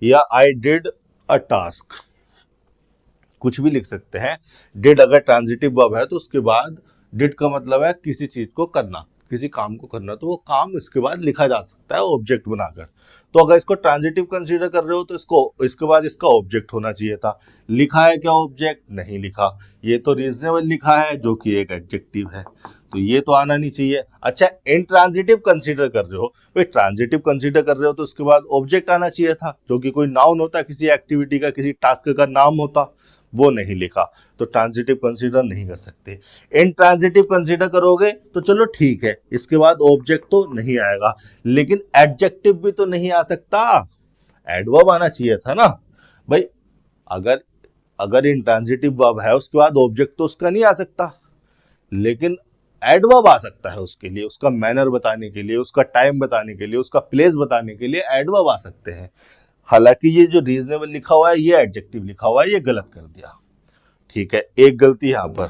या आई डिड अ टास्क, कुछ भी लिख सकते हैं। डिड अगर ट्रांजिटिव वर्ब है तो उसके बाद डिड का मतलब है किसी चीज को करना, किसी काम को करना, तो वो काम इसके बाद लिखा जा सकता है ऑब्जेक्ट बनाकर। तो अगर इसको ट्रांजिटिव कंसीडर कर रहे हो तो इसको इसके बाद इसका ऑब्जेक्ट होना चाहिए था। लिखा है क्या ऑब्जेक्ट? नहीं लिखा। ये तो रीजनेबल लिखा है जो कि एक एडजेक्टिव है, तो ये तो आना नहीं चाहिए। अच्छा, इंट्रांजिटिव कंसीडर कर रहे हो, भाई ट्रांजिटिव कंसीडर कर रहे हो तो उसके बाद ऑब्जेक्ट आना चाहिए था जो कि कोई नाउन होता, किसी एक्टिविटी का, किसी टास्क का नाम होता, वो नहीं लिखा, तो ट्रांजिटिव कंसीडर नहीं कर सकते। इंट्रांजिटिव कंसीडर करोगे तो चलो ठीक है, इसके बाद ऑब्जेक्ट तो नहीं आएगा, लेकिन एडजेक्टिव भी तो नहीं आ सकता, एडवर्ब आना चाहिए था ना भाई। अगर अगर इंट्रांजिटिव वर्ब है उसके बाद ऑब्जेक्ट तो उसका नहीं आ सकता, लेकिन एडवर्ब आ सकता है उसके लिए, उसका मैनर बताने के लिए, उसका टाइम बताने के लिए, उसका प्लेस बताने के लिए एडवर्ब आ सकते हैं। हालांकि ये जो रीजनेबल लिखा हुआ है ये एडजेक्टिव लिखा हुआ है, ये गलत कर दिया, ठीक है। एक गलती यहां पर,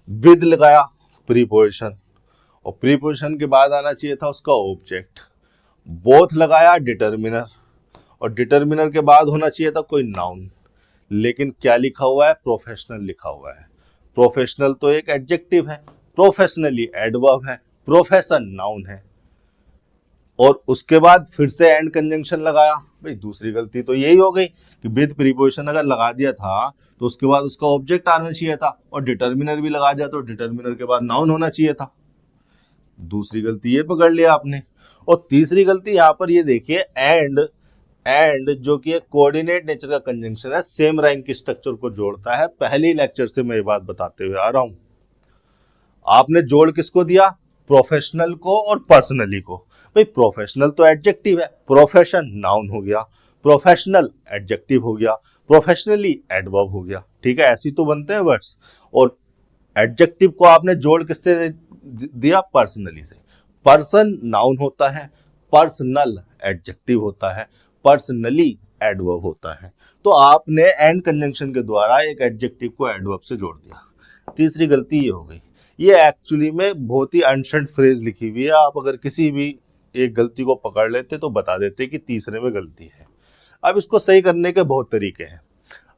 विद लगाया प्रीपोजिशन, और प्रीपोजिशन के बाद आना चाहिए था उसका ऑब्जेक्ट। बोथ लगाया डिटर्मिनर, और डिटर्मिनर के बाद होना चाहिए था कोई नाउन, लेकिन क्या लिखा हुआ है? प्रोफेशनल लिखा हुआ है। प्रोफेशनल तो एक एडजेक्टिव है, प्रोफेशनली एडवर्ब है, प्रोफेशन नाउन है, और उसके बाद फिर से एंड कंजंक्शन लगाया। भाई दूसरी गलती तो यही हो गई कि विद प्रीपोजिशन अगर लगा दिया था तो उसके बाद उसका ऑब्जेक्ट आना चाहिए था, और डिटर्मिनर भी लगा दिया तो डिटर्मिनर के बाद नाउन होना चाहिए था। दूसरी गलती ये पकड़ लिया आपने। और तीसरी गलती यहां पर ये देखिए, एंड जो कि एक कोऑर्डिनेट नेचर का कंजंक्शन है, सेम रैंक की स्ट्रक्चर को जोड़ता है। पहले लेक्चर से मैं ये बात बताते हुए आ रहा हूं। आपने जोड़ किसको दिया? प्रोफेशनल को और पर्सनली को। भाई प्रोफेशनल तो एडजेक्टिव है, प्रोफेशन नाउन हो गया, प्रोफेशनल एडजेक्टिव हो गया, प्रोफेशनली एडवर्ब हो गया, ठीक है, ऐसी तो बनते हैं वर्ड्स। और एडजेक्टिव को आपने जोड़ किससे दिया? पर्सनली से। पर्सन नाउन होता है, पर्सनल एडजेक्टिव होता है, पर्सनली एडवर्ब होता है। तो आपने एंड कंजंक्शन के द्वारा एक एडजेक्टिव को एडवर्ब से जोड़ दिया। तीसरी गलती ये हो गई। ये एक्चुअली में बहुत ही अनशंट फ्रेज लिखी हुई है, आप अगर किसी भी एक गलती को पकड़ लेते तो बता देते कि तीसरे में गलती है। अब इसको सही करने के बहुत तरीके हैं।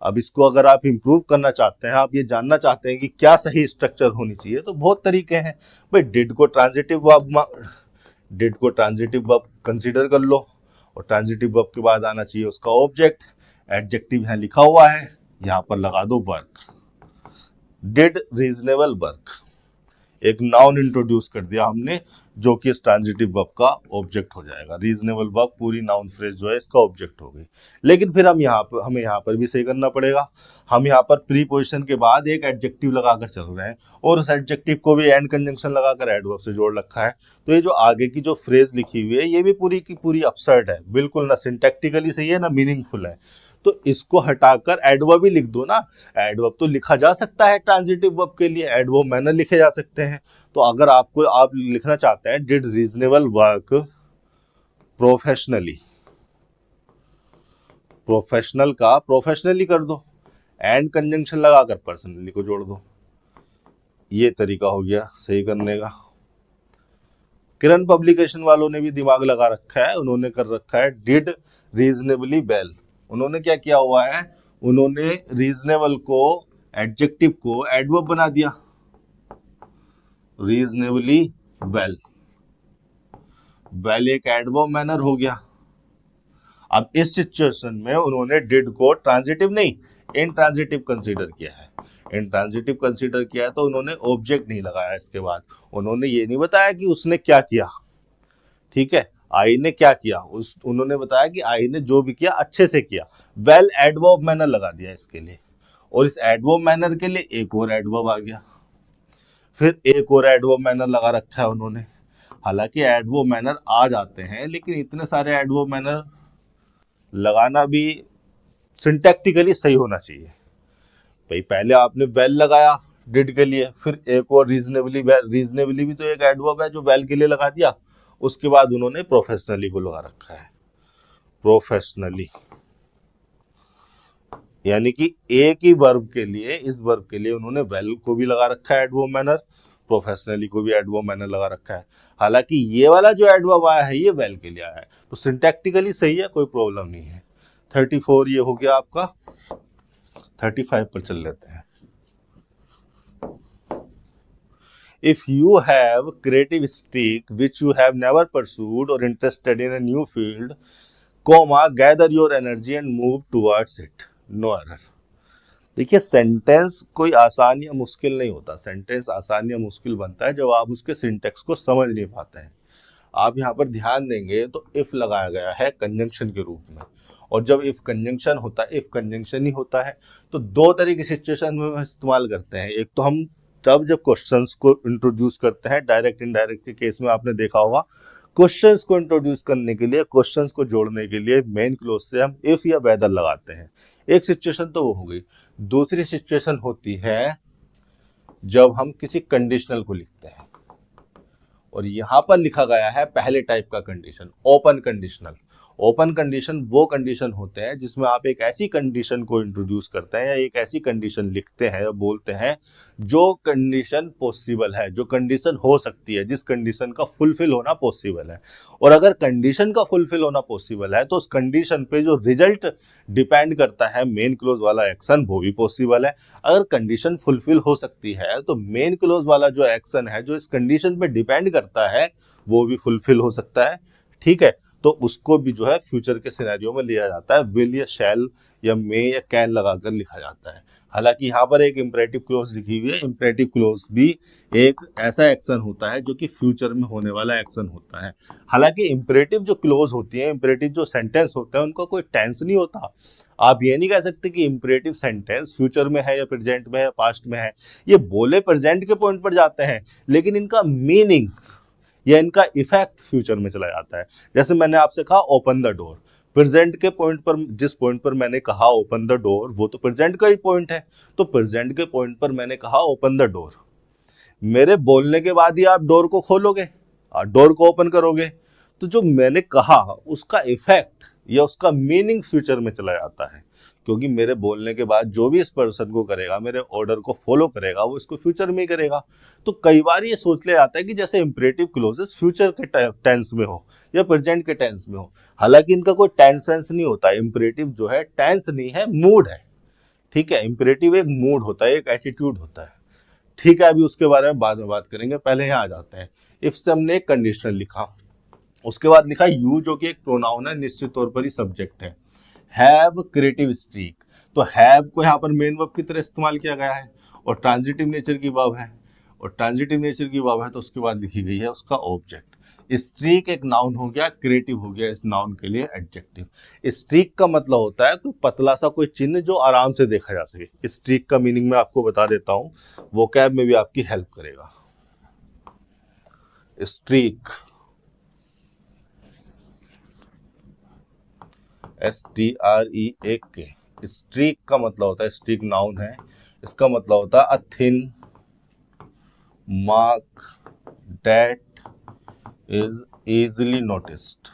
अब इसको अगर आप इंप्रूव करना चाहते हैं, आप ये जानना चाहते हैं कि क्या सही स्ट्रक्चर होनी चाहिए, तो बहुत तरीके हैं। भाई डिड को ट्रांजिटिव वर्ब कंसीडर कर लो, और ट्रांजिटिव वर्ब के बाद आना चाहिए उसका ऑब्जेक्ट। एडजेक्टिव यहाँ लिखा हुआ है, यहाँ पर लगा दो वर्क, डिड रीजनेबल वर्क। एक नाउन इंट्रोड्यूस कर दिया हमने जो कि इस ट्रांजिटिव वर्ब का ऑब्जेक्ट हो जाएगा। रीजनेबल वर्ब पूरी नाउन फ्रेज जो है इसका ऑब्जेक्ट हो गई। लेकिन फिर हमें यहाँ पर भी सही करना पड़ेगा। हम यहाँ पर प्रीपोजिशन के बाद एक एडजेक्टिव लगाकर चल रहे हैं, और उस एडजेक्टिव को भी एंड कंजंक्शन लगाकर एडवर्ब से जोड़ रखा है। तो ये जो आगे की जो फ्रेज लिखी हुई है ये भी पूरी की पूरी अपसर्ड है, बिल्कुल ना सिंटैक्टिकली सही है ना मीनिंगफुल है। तो इसको हटाकर एडवर्ब ही लिख दो ना। एडवर्ब तो लिखा जा सकता है ट्रांजिटिव वर्ब के लिए, एडवर्ब मैनर लिखे जा सकते हैं। तो अगर आप लिखना चाहते हैं did reasonable work professionally, professional का प्रोफेशनली कर दो, एंड कंजंक्शन लगाकर पर्सनली को जोड़ दो। ये तरीका हो गया सही करने का। किरण पब्लिकेशन वालों ने भी दिमाग लगा रखा है, उन्होंने कर रखा है डिड रीजनेबली वेल। उन्होंने क्या किया हुआ है? उन्होंने रीजनेबल को, एडजेक्टिव को एडवर्ब बना दिया, रीजनेबली वेल। वेल एक एडवर्ब मैनर हो गया। अब इस सिचुएशन में उन्होंने डिड को ट्रांजिटिव नहीं इंट्रांजिटिव कंसीडर किया है। इंट्रांजिटिव कंसीडर किया है तो उन्होंने ऑब्जेक्ट नहीं लगाया। इसके बाद उन्होंने ये नहीं बताया कि उसने क्या किया, ठीक है, आई ने क्या किया, उन्होंने बताया कि आई ने जो भी किया अच्छे से किया। वेल एडवर्ब मैनर लगा दिया इसके लिए, और इस एडवर्ब मैनर के लिए एक और एडवर्ब आ गया। फिर एक और एडवर्ब मैनर लगा रखा है उन्होंने। हालांकि एडवर्ब मैनर आ जाते हैं, लेकिन इतने सारे एडवर्ब मैनर लगाना भी सिंटैक्टिकली सही होना चाहिए। भाई पहले आपने वेल लगाया डिड के लिए, फिर एक और रीजनेबली, रीजनेबली भी तो एक एडवर्ब है जो वेल के लिए लगा दिया। उसके बाद उन्होंने प्रोफेशनली को लगा रखा है, प्रोफेशनली, यानी कि एक ही वर्ब के लिए, इस वर्ब के लिए उन्होंने वेल को भी लगा रखा है एडवर्ब मैनर, प्रोफेशनली को भी एडवर्ब मैनर लगा रखा है। हालांकि ये वाला जो एडवर्ब आया है ये वेल के लिए आया है, तो सिंटैक्टिकली सही है, कोई प्रॉब्लम नहीं है। 34 ये हो गया आपका। 35 पर चल लेते हैं। If you have creative streak which you have never pursued or interested in a new field, comma, gather your energy and move towards it. No error. देखिए सेंटेंस कोई आसान या मुश्किल नहीं होता। सेंटेंस आसान या मुश्किल बनता है जब आप उसके सिंटेक्स को समझ नहीं पाते हैं। आप यहाँ पर ध्यान देंगे तो इफ लगाया गया है कंजंक्शन के रूप में, और जब इफ कंजंक्शन होता है, इफ कंजंक्शन ही होता है, तो दो तरह की सिचुएशन में हम इस्तेमाल करते हैं। एक तो हम तब जब क्वेश्चंस को इंट्रोड्यूस करते हैं, डायरेक्ट इनडायरेक्ट के केस में आपने देखा होगा, क्वेश्चंस को इंट्रोड्यूस करने के लिए, क्वेश्चंस को जोड़ने के लिए मेन क्लोज से हम इफ या वेदर लगाते हैं। एक सिचुएशन तो वो हो गई। दूसरी सिचुएशन होती है जब हम किसी कंडीशनल को लिखते हैं, और यहां पर लिखा गया है पहले टाइप का condition, open conditional. Open condition वो कंडीशन होते हैं जिसमें आप एक ऐसी कंडीशन को इंट्रोड्यूस करते हैं या एक ऐसी कंडीशन लिखते हैं या बोलते हैं जो कंडीशन पॉसिबल है, जो कंडीशन हो सकती है, जिस कंडीशन का फुलफिल होना पॉसिबल है। और अगर कंडीशन का फुलफिल होना पॉसिबल है तो उस कंडीशन पे जो रिजल्ट डिपेंड करता है, मेन क्लोज वाला एक्शन, वो भी पॉसिबल है। अगर कंडीशन फुलफिल हो सकती है तो मेन क्लोज वाला जो एक्शन है जो इस कंडीशन पे डिपेंड करता है वो भी फुलफिल हो सकता है। ठीक है, तो उसको भी जो है फ्यूचर के सिनेरियो में लिया जाता है, विल या शैल या मे या कैन लगाकर लिखा जाता है। हालांकि यहाँ पर एक इंपरेटिव क्लोज लिखी हुई है। इंपरेटिव क्लोज भी एक ऐसा एक्शन होता है जो कि फ्यूचर में होने वाला एक्शन होता है। हालांकि इंपरेटिव जो क्लोज होती है, इंपरेटिव जो सेंटेंस होते हैं, उनका कोई टेंस नहीं होता। आप ये नहीं कह सकते कि इंपरेटिव सेंटेंस फ्यूचर में है या प्रेजेंट में है या पास्ट में है। ये बोले प्रेजेंट के पॉइंट पर जाते हैं, लेकिन इनका मीनिंग या इनका इफेक्ट फ्यूचर में चला जाता है। जैसे मैंने आपसे कहा ओपन द डोर, प्रेजेंट के पॉइंट पर, जिस पॉइंट पर मैंने कहा ओपन द डोर, वो तो प्रेजेंट का ही पॉइंट है। तो प्रेजेंट के पॉइंट पर मैंने कहा ओपन द डोर, मेरे बोलने के बाद ही आप डोर को खोलोगे और डोर को ओपन करोगे, तो जो मैंने कहा उसका इफेक्ट या उसका मीनिंग फ्यूचर में चला जाता है। क्योंकि मेरे बोलने के बाद जो भी इस पर्सन को करेगा, मेरे ऑर्डर को फॉलो करेगा, वो इसको फ्यूचर में ही करेगा। तो कई बार ये सोच लिया जाता है कि जैसे इंपरेटिव क्लोजेस फ्यूचर के टेंस में हो या प्रेजेंट के टेंस में हो। हालांकि इनका कोई टेंस सेंस नहीं होता। इंपरेटिव जो है टेंस नहीं है, मूड है। ठीक है, इंपरेटिव एक मूड होता है, एक एटीट्यूड होता है। ठीक है, अभी उसके बारे में बाद में बात करेंगे, पहले यहाँ आ जाते हैं। इफ से हमने एक कंडीशनल लिखा, उसके बाद लिखा यू, जो कि एक प्रोनाउन है, निश्चित तौर पर ही सब्जेक्ट है। हैव क्रिएटिव स्ट्रीक, तो हैव को यहाँ पर मेन वर्ब की तरह इस्तेमाल किया गया है, और ट्रांजिटिव नेचर की वर्ब है, और ट्रांजिटिव नेचर की वर्ब है तो उसके बाद लिखी गई है उसका ऑब्जेक्ट। स्ट्रीक एक नाउन हो गया, क्रिएटिव हो गया इस नाउन के लिए एडजेक्टिव। स्ट्रीक का मतलब होता है कोई पतला सा कोई चिन्ह जो आराम से देखा जा सके। स्ट्रीक का मीनिंग मैं आपको बता देता हूं, वोकैब में भी आपकी हेल्प करेगा। स्ट्रीक, STREAK, स्ट्रीक का मतलब होता है, स्ट्रीक नाउन है, इसका मतलब होता है a thin mark that is easily noticed.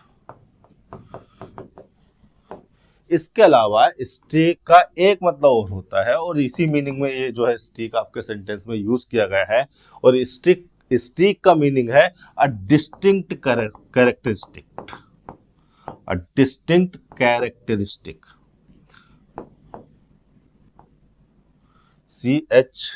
इसके अलावा स्ट्रीक का एक मतलब और होता है, और इसी मीनिंग में ये जो है स्ट्रीक आपके सेंटेंस में यूज किया गया है। और स्ट्रीक का मीनिंग है a distinct characteristic, a distinct characteristic, CHARACTRSTIC।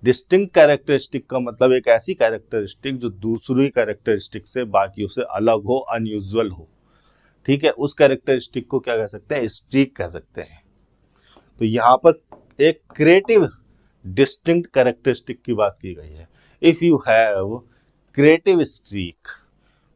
Distinct characteristic का मतलब एक ऐसी कैरेक्टरिस्टिक जो दूसरी कैरेक्टरिस्टिक से बाकियों से अलग हो, अनयूजुअल हो। ठीक है, उस कैरेक्टरिस्टिक को क्या कह सकते हैं, स्ट्रीक कह सकते हैं। तो यहां पर एक क्रिएटिव डिस्टिंक्ट कैरेक्टरिस्टिक की बात की गई है। If you have creative streak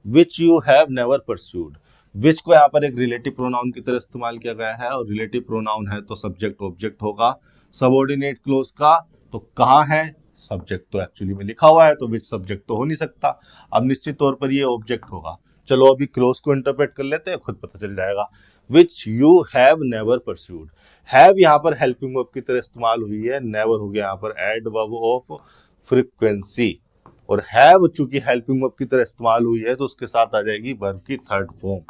which you have never pursued, which को यहाँ पर एक रिलेटिव प्रोनाउन की तरह इस्तेमाल किया गया है, और रिलेटिव प्रोनाउन है तो सब्जेक्ट ऑब्जेक्ट होगा। सबऑर्डिनेट क्लोज का तो कहाँ है, सब्जेक्ट तो एक्चुअली में लिखा हुआ है, तो विच सब्जेक्ट तो हो नहीं सकता। अब निश्चित तौर पर ये ऑब्जेक्ट होगा। चलो अभी क्लोज को इंटरप्रेट कर लेते हैं, खुद पता चल जाएगा। Which you have never pursued. Have यहाँ पर हेल्पिंग वर्ब की तरह इस्तेमाल हुई है, नेवर हो गया यहाँ पर एडवर्ब ऑफ फ्रीक्वेंसी, और हैव चूंकि हेल्पिंग वर्ब की तरह इस्तेमाल हुई है तो उसके साथ आ जाएगी वर्ब की थर्ड फॉर्म,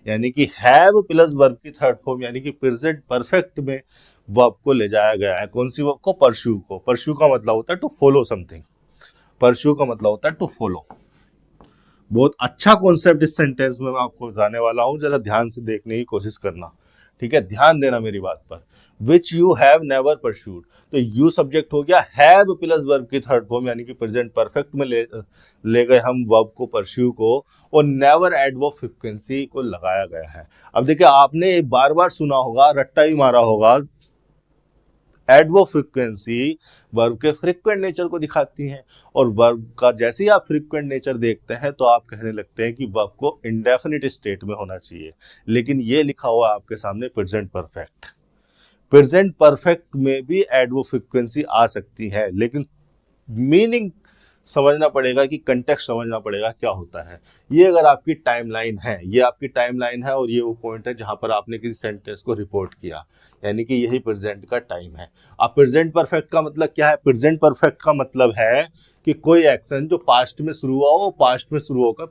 यानी कि हैव प्लस वर्ब की थर्ड फॉर्म, यानी कि प्रेजेंट परफेक्ट में वर्ब को ले जाया गया है। कौन सी वर्ब को, परस्यू को। परस्यू का मतलब होता है टू फॉलो समथिंग, परस्यू का मतलब होता है टू फॉलो। बहुत अच्छा कॉन्सेप्ट इस सेंटेंस में मैं आपको बताने वाला हूं, जरा ध्यान से देखने की कोशिश करना, ठीक है, ध्यान देना मेरी बात पर। Which you have never pursued, तो यू सब्जेक्ट हो गया, हैव प्लस वर्ब की थर्ड फॉर्म, यानी कि प्रेजेंट परफेक्ट में ले गए हम वर्ब को, परस्यू को, और नेवर एडवर्ब फ्रीक्वेंसी को लगाया गया है। अब देखिए आपने बार बार सुना होगा, रट्टा ही मारा होगा, एडवर्ब फ्रीक्वेंसी वर्ब के फ्रीक्वेंट नेचर को दिखाती है, और वर्ब का जैसे ही आप फ्रीक्वेंट नेचर देखते हैं तो आप कहने लगते हैं कि वर्ब को इंडेफिनिट स्टेट में होना चाहिए, लेकिन ये लिखा हुआ है आपके सामने प्रेजेंट परफेक्ट। प्रेजेंट परफेक्ट में भी एडवर्ब फ्रीक्वेंसी आ सकती है, लेकिन मीनिंग समझना पड़ेगा, कि कंटेक्स्ट समझना पड़ेगा क्या होता है। ये अगर आपकी टाइमलाइन है, ये आपकी टाइमलाइन है, और ये वो पॉइंट है जहां पर आपने किसी सेंटेंस को रिपोर्ट किया, यानी कि यही प्रेजेंट का टाइम है। अब प्रेजेंट परफेक्ट का मतलब क्या है, प्रेजेंट परफेक्ट का मतलब है कि कोई एक्शन जो पास्ट में शुरू हुआ वो पास्ट में शुरू होकर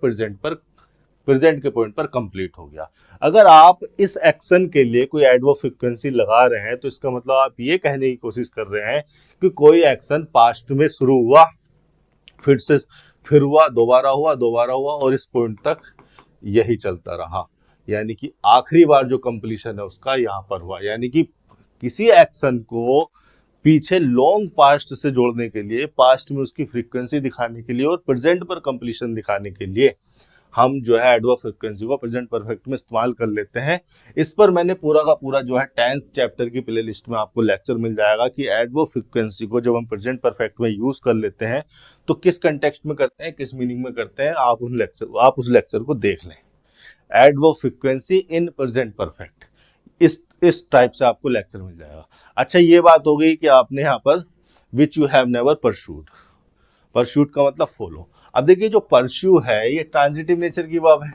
प्रेजेंट के पॉइंट पर कंप्लीट हो गया। अगर आप इस एक्शन के लिए कोई एडवर्ब फ्रीक्वेंसी लगा रहे हैं तो इसका मतलब आप ये कहने की कोशिश कर रहे हैं कि कोई एक्शन पास्ट में शुरू हुआ, फिर हुआ, दोबारा हुआ, और इस पॉइंट तक यही चलता रहा, यानी कि आखिरी बार जो कंप्लीशन है उसका यहां पर हुआ। यानी कि किसी एक्शन को पीछे लॉन्ग पास्ट से जोड़ने के लिए, पास्ट में उसकी फ्रीक्वेंसी दिखाने के लिए, और प्रेजेंट पर कंप्लीशन दिखाने के लिए हम जो है एडवर्ब फ्रीक्वेंसी को प्रेजेंट परफेक्ट में इस्तेमाल कर लेते हैं। इस पर मैंने पूरा का पूरा जो है टेंस चैप्टर की प्ले लिस्ट में आपको लेक्चर मिल जाएगा कि एडवर्ब फ्रीक्वेंसी को जब हम प्रेजेंट परफेक्ट में यूज कर लेते हैं तो किस कंटेक्स्ट में करते हैं, किस मीनिंग में करते हैं, आप उस लेक्चर को देख लें। Adverb frequency in present perfect, इस टाइप से आपको लेक्चर मिल जाएगा। अच्छा, ये बात हो गई कि आपने यहाँ पर which you have never pursued, pursued का मतलब फॉलो। अब देखिए जो परस्यू है ये ट्रांजिटिव नेचर की वर्ब है,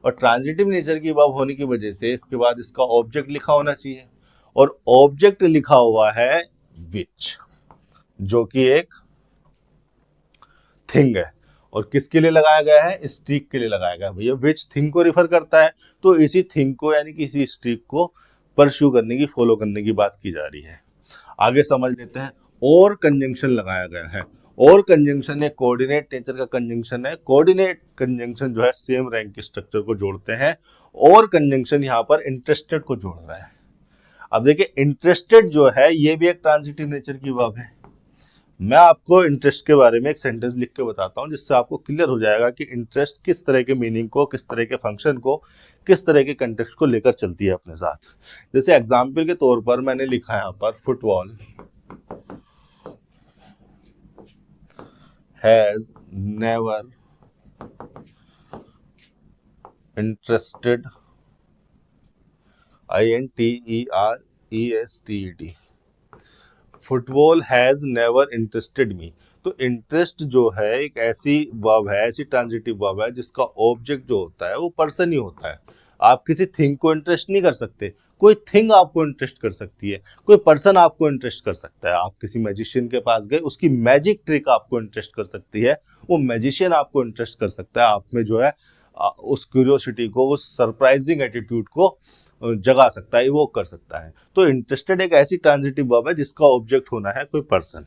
और ट्रांजिटिव नेचर की वर्ब होने की वजह से इसके बाद इसका ऑब्जेक्ट लिखा होना चाहिए, और ऑब्जेक्ट लिखा हुआ है विच, जो कि एक थिंग है, और किसके लिए लगाया गया है, स्ट्रीक के लिए लगाया गया है। भैया विच थिंग को रिफर करता है, तो इसी थिंग को यानी कि इसी स्ट्रीक को परस्यू करने की, फॉलो करने की बात की जा रही है। आगे समझ लेते हैं। और कंजंक्शन लगाया गया है, और कंजंक्शन एक कोऑर्डिनेट नेचर का कंजंक्शन है। कोऑर्डिनेट कंजंक्शन जो है सेम रैंक के स्ट्रक्चर को जोड़ते हैं, और कंजंक्शन यहाँ पर इंटरेस्टेड को जोड़ रहा है। अब देखिए इंटरेस्टेड जो है ये भी एक ट्रांजिटिव नेचर की वर्ब है। मैं आपको इंटरेस्ट के बारे में एक सेंटेंस लिख के बताता हूं, जिससे आपको क्लियर हो जाएगा कि इंटरेस्ट किस तरह के मीनिंग को, किस तरह के फंक्शन को, किस तरह के कंटेक्स्ट को लेकर चलती है अपने साथ। जैसे एग्जाम्पल के तौर पर मैंने लिखा है यहाँ पर football has never interested, INTERESTED, football has never interested me. तो इंटरेस्ट जो है एक ऐसी वर्ब है, ऐसी ट्रांजिटिव वर्ब है जिसका ऑब्जेक्ट जो होता है वो पर्सन ही होता है। आप किसी थिंग को इंटरेस्ट नहीं कर सकते, कोई थिंग आपको इंटरेस्ट कर सकती है, कोई पर्सन आपको इंटरेस्ट कर सकता है। आप किसी मैजिशियन के पास गए, उसकी मैजिक ट्रिक आपको इंटरेस्ट कर सकती है, वो मैजिशियन आपको इंटरेस्ट कर सकता है, आप में जो है उस क्यूरियोसिटी को, उस सरप्राइजिंग एटीट्यूड को जगा सकता है, इवोक कर सकता है। तो इंटरेस्टेड एक ऐसी ट्रांजिटिव वर्ब है जिसका ऑब्जेक्ट होना है कोई पर्सन।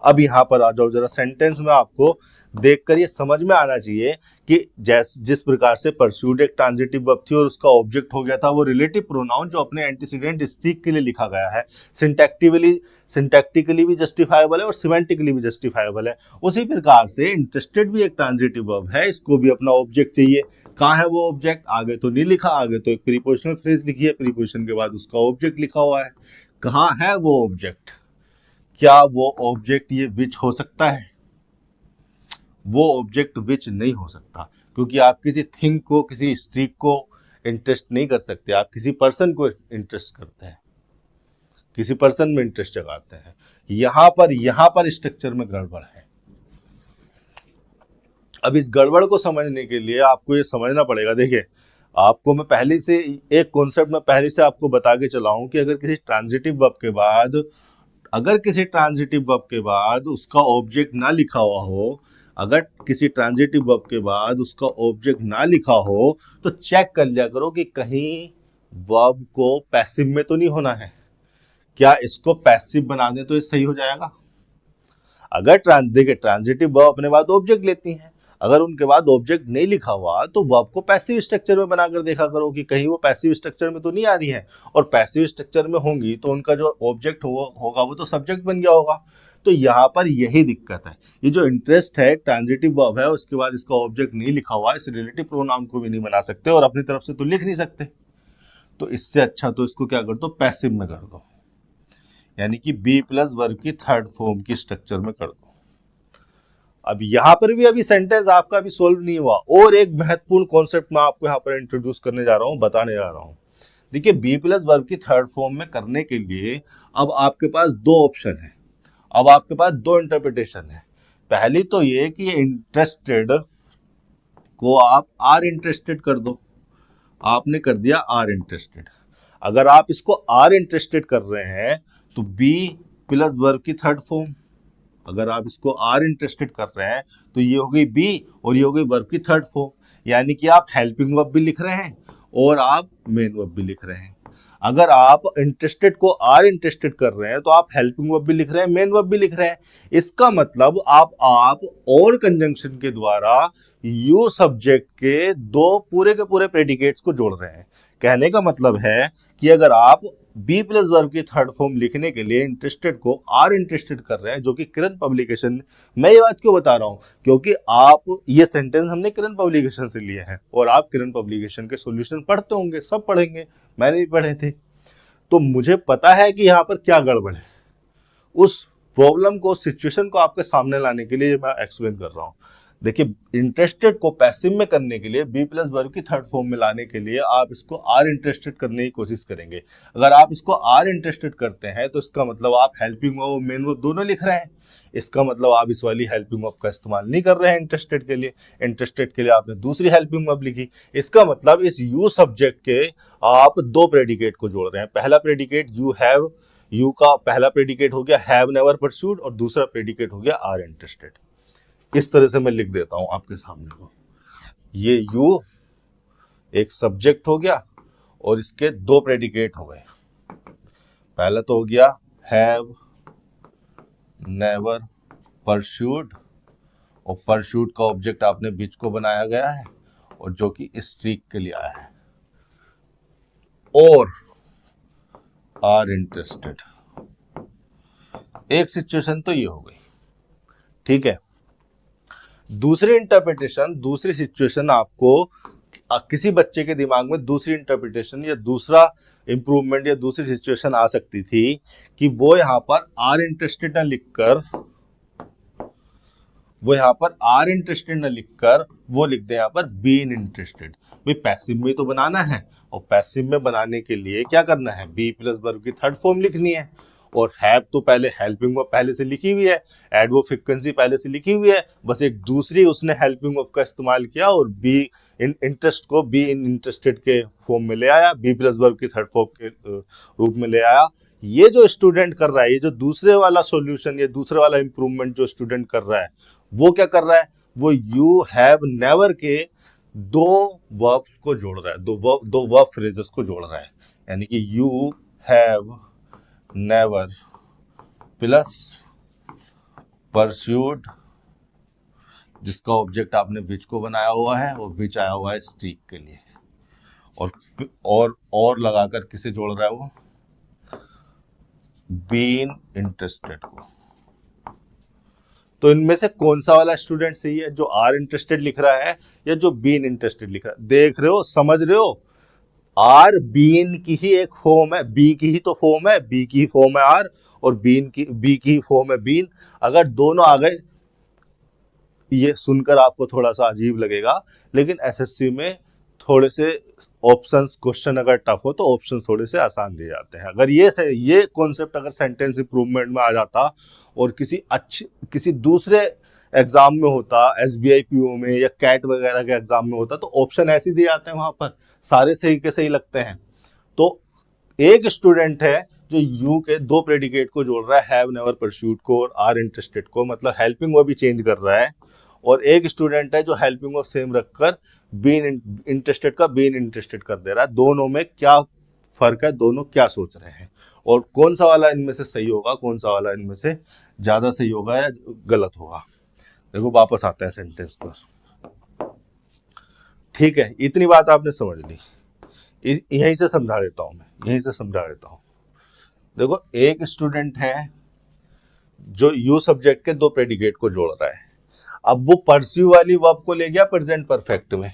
अब यहां पर आ जाओ जरा, सेंटेंस में आपको देखकर ये समझ में आना चाहिए कि जिस प्रकार से परस्यूड एक ट्रांजिटिव वर्ब थी और उसका ऑब्जेक्ट हो गया था वो रिलेटिव प्रोनाउन जो अपने एंटीसीडेंट स्ट्रीक के लिए लिखा गया है, सिंटैक्टिकली भी जस्टिफाइबल है और सिमेंटिकली भी जस्टिफाइबल है। उसी प्रकार से इंटरेस्टेड भी एक ट्रांजिटिव वर्ब है, इसको भी अपना ऑब्जेक्ट चाहिए। कहाँ है वो ऑब्जेक्ट, आगे तो नहीं लिखा, आगे तो एक प्रीपोजिशनल फ्रेज लिखी है, प्रीपोजिशन के बाद उसका ऑब्जेक्ट लिखा हुआ है। कहाँ है वो ऑब्जेक्ट, क्या वो ऑब्जेक्ट ये विच हो सकता है? वो ऑब्जेक्ट विच नहीं हो सकता, क्योंकि आप किसी थिंग को, किसी स्ट्रीक को इंटरेस्ट नहीं कर सकते, आप किसी पर्सन को इंटरेस्ट करते हैं, किसी पर्सन में इंटरेस्ट जगाते हैं। यहां पर स्ट्रक्चर में गड़बड़ है। अब इस गड़बड़ को समझने के लिए आपको ये समझना पड़ेगा। देखिए, आपको मैं पहले से एक कॉन्सेप्ट में पहले से आपको बता के चला हूं कि अगर किसी ट्रांजिटिव वर्ब के बाद उसका ऑब्जेक्ट ना लिखा हुआ हो, अगर किसी ट्रांजिटिव वर्ब के बाद उसका ऑब्जेक्ट ना लिखा हो, तो चेक कर लिया करो कि कहीं वर्ब को पैसिव में तो नहीं होना है। क्या इसको पैसिव बना दें तो ये सही हो जाएगा? अगर देखिए, ट्रांजिटिव वर्ब अपने बाद ऑब्जेक्ट लेती हैं, अगर उनके बाद ऑब्जेक्ट नहीं लिखा हुआ तो वर्ब को पैसिव स्ट्रक्चर में बनाकर देखा करो कि कहीं वो पैसिव स्ट्रक्चर में तो नहीं आ रही है, और पैसिव स्ट्रक्चर में होंगी तो उनका जो ऑब्जेक्ट होगा वो तो सब्जेक्ट बन गया होगा। तो यहाँ पर यही दिक्कत है। ये जो इंटरेस्ट है, ट्रांजिटिव वर्ब है, उसके बाद इसका ऑब्जेक्ट नहीं लिखा हुआ, इस रिलेटिव प्रोनाउन को भी नहीं बना सकते और अपनी तरफ से तो लिख नहीं सकते। तो इससे अच्छा तो इसको क्या कर दो, पैसिव में कर दो, यानी कि बी प्लस वर्ब की थर्ड फॉर्म की स्ट्रक्चर में कर दो। अब यहां पर भी अभी सेंटेंस आपका भी सोल्व नहीं हुआ, और एक महत्वपूर्ण कॉन्सेप्ट मैं आपको यहां पर इंट्रोड्यूस करने जा रहा हूं, बताने जा रहा हूं। देखिए, बी प्लस वर्ब की थर्ड फॉर्म में करने के लिए अब आपके पास दो ऑप्शन है, अब आपके पास दो इंटरप्रिटेशन है। पहली तो ये कि इंटरेस्टेड को आप आर इंटरेस्टेड कर दो, आपने कर दिया आर इंटरेस्टेड। अगर आप इसको आर इंटरेस्टेड कर रहे हैं तो बी प्लस वर्ब की थर्ड फॉर्म, अगर आप इसको आर इंटरेस्टेड कर रहे हैं तो ये हो गई बी और ये हो गई वर्ब की थर्ड फॉर्म, यानी कि आप हेल्पिंग वर्ब भी लिख रहे हैं और आप मेन वर्ब भी लिख रहे हैं। अगर आप इंटरेस्टेड को आर इंटरेस्टेड कर रहे हैं तो आप हेल्पिंग वर्ब भी लिख रहे हैं, मेन वर्ब भी लिख रहे हैं। इसका मतलब आप और कंजंक्शन के द्वारा यू सब्जेक्ट के दो पूरे के पूरे प्रेडिकेट्स को जोड़ रहे हैं। कहने का मतलब है कि अगर आप बी प्लस वर्ब की थर्ड फॉर्म लिखने के लिए इंटरेस्टेड को आर इंटरेस्टेड कर रहे हैं, जो कि किरण पब्लिकेशन, मैं ये बात क्यों बता रहा हूं, क्योंकि आप ये सेंटेंस हमने किरण पब्लिकेशन से लिए हैं और आप किरण पब्लिकेशन के सॉल्यूशन पढ़ते होंगे, सब पढ़ेंगे, मैंने भी पढ़े थे, तो मुझे पता है कि यहाँ पर क्या गड़बड़ है। उस प्रॉब्लम को, सिचुएशन को आपके सामने लाने के लिए मैं एक्सप्लेन कर रहा हूँ। देखिए, इंटरेस्टेड को पैसिव में करने के लिए, बी प्लस वर्ब की थर्ड फॉर्म में लाने के लिए आप इसको आर इंटरेस्टेड करने की कोशिश करेंगे। अगर आप इसको आर इंटरेस्टेड करते हैं तो इसका मतलब आप हेल्पिंग वर्ब और मेन वर्ब दोनों लिख रहे हैं। इसका मतलब आप इस वाली हेल्पिंग वर्ब का इस्तेमाल नहीं कर रहे हैं इंटरेस्टेड के लिए, इंटरेस्टेड के लिए आपने दूसरी हेल्पिंग वर्ब लिखी। इसका मतलब इस यू सब्जेक्ट के आप दो प्रेडिकेट को जोड़ रहे हैं। पहला प्रेडिकेट यू हैव, यू का पहला प्रेडिकेट हो गया हैव नेवर परस्यूड और दूसरा प्रेडिकेट हो गया आर इंटरेस्टेड। इस तरह से मैं लिख देता हूं आपके सामने को, ये यू एक सब्जेक्ट हो गया और इसके दो प्रेडिकेट हो गए। पहला तो हो गया हैव नेवर परस्यूड, और परस्यूड का ऑब्जेक्ट आपने बीच को बनाया गया है और जो कि स्ट्रीक के लिए आया है, और आर इंटरेस्टेड। एक सिचुएशन तो ये हो गई, ठीक है। दूसरी इंटरप्रिटेशन, दूसरी सिचुएशन आपको किसी बच्चे के दिमाग में दूसरी इंटरप्रिटेशन या दूसरा इंप्रूवमेंट या दूसरी सिचुएशन आ सकती थी कि वो यहां पर आर इंटरेस्टेड न लिखकर, वो लिख दे यहां पर बीन इंटरेस्टेड। भाई पैसिव में तो बनाना है, और पैसिव में बनाने के लिए क्या करना है, बी प्लस वर्ब की थर्ड फॉर्म लिखनी है, और हैव तो पहले हेल्पिंग वर्ब पहले से लिखी हुई है, एडवर्ब फ्रीक्वेंसी पहले से लिखी हुई है, बस एक दूसरी उसने हेल्पिंग वर्ब का इस्तेमाल किया और बी इंटरेस्ट को बी इन इंटरेस्टेड के फॉर्म में ले आया, बी प्लस वर्ब की थर्ड फॉर्म के रूप में ले आया। ये जो स्टूडेंट कर रहा है, ये जो दूसरे वाला सॉल्यूशन, ये दूसरे वाला इंप्रूवमेंट जो स्टूडेंट कर रहा है, वो क्या कर रहा है, वो यू हैव नेवर के दो वर्ब्स को जोड़ रहा है, दो वर्ब फ्रेजेस को जोड़ रहा है, यानी कि you have never plus pursued, जिसका ऑब्जेक्ट आपने विच को बनाया हुआ है और विच आया हुआ है स्ट्रीक के लिए, और लगाकर किसे जोड़ रहा है, वो बीन इंटरेस्टेड को। तो इनमें से कौन सा वाला स्टूडेंट सही है, जो आर इंटरेस्टेड लिख रहा है या जो बीन इंटरेस्टेड लिख रहा है? देख रहे हो, समझ रहे हो, आर बीन की ही एक फॉर्म है, बी की ही तो फॉर्म है, बी की फॉर्म है आर और बी की फॉर्म है बीन। अगर दोनों आ गए, ये सुनकर आपको थोड़ा सा अजीब लगेगा, लेकिन एसएससी में थोड़े से ऑप्शंस, क्वेश्चन अगर टफ हो तो ऑप्शन थोड़े से आसान दिए जाते हैं। अगर ये कॉन्सेप्ट अगर सेंटेंस इंप्रूवमेंट में आ जाता और किसी दूसरे एग्जाम में होता, एसबीआई पीओ में या कैट वगैरह के एग्जाम में होता, तो ऑप्शन ऐसे दिए जाते हैं वहां पर, सारे सही के सही लगते हैं। तो एक स्टूडेंट है जो यू के दो प्रेडिकेट को जोड़ रहा है, हैव नेवर परस्यूड को और आर इंटरेस्टेड को, मतलब हेल्पिंग वर्ब भी चेंज कर रहा है। और एक स्टूडेंट है जो हेल्पिंग वर्ब सेम रखकर बीन इंटरेस्टेड का बीन इंटरेस्टेड कर दे रहा है। दोनों में क्या फर्क है, दोनों क्या सोच रहे हैं, और कौन सा वाला इनमें से सही होगा, कौन सा वाला इनमें से ज्यादा सही होगा या गलत होगा। देखो वापस आता है सेंटेंस पर। ठीक है, इतनी बात आपने समझ ली, यहीं से समझा देता हूं मैं, यहीं से समझा देता हूं। देखो एक स्टूडेंट है जो यू सब्जेक्ट के दो प्रेडिकेट को जोड़ रहा है। अब वो परस्यू वाली वर्ब को ले गया प्रेजेंट परफेक्ट में,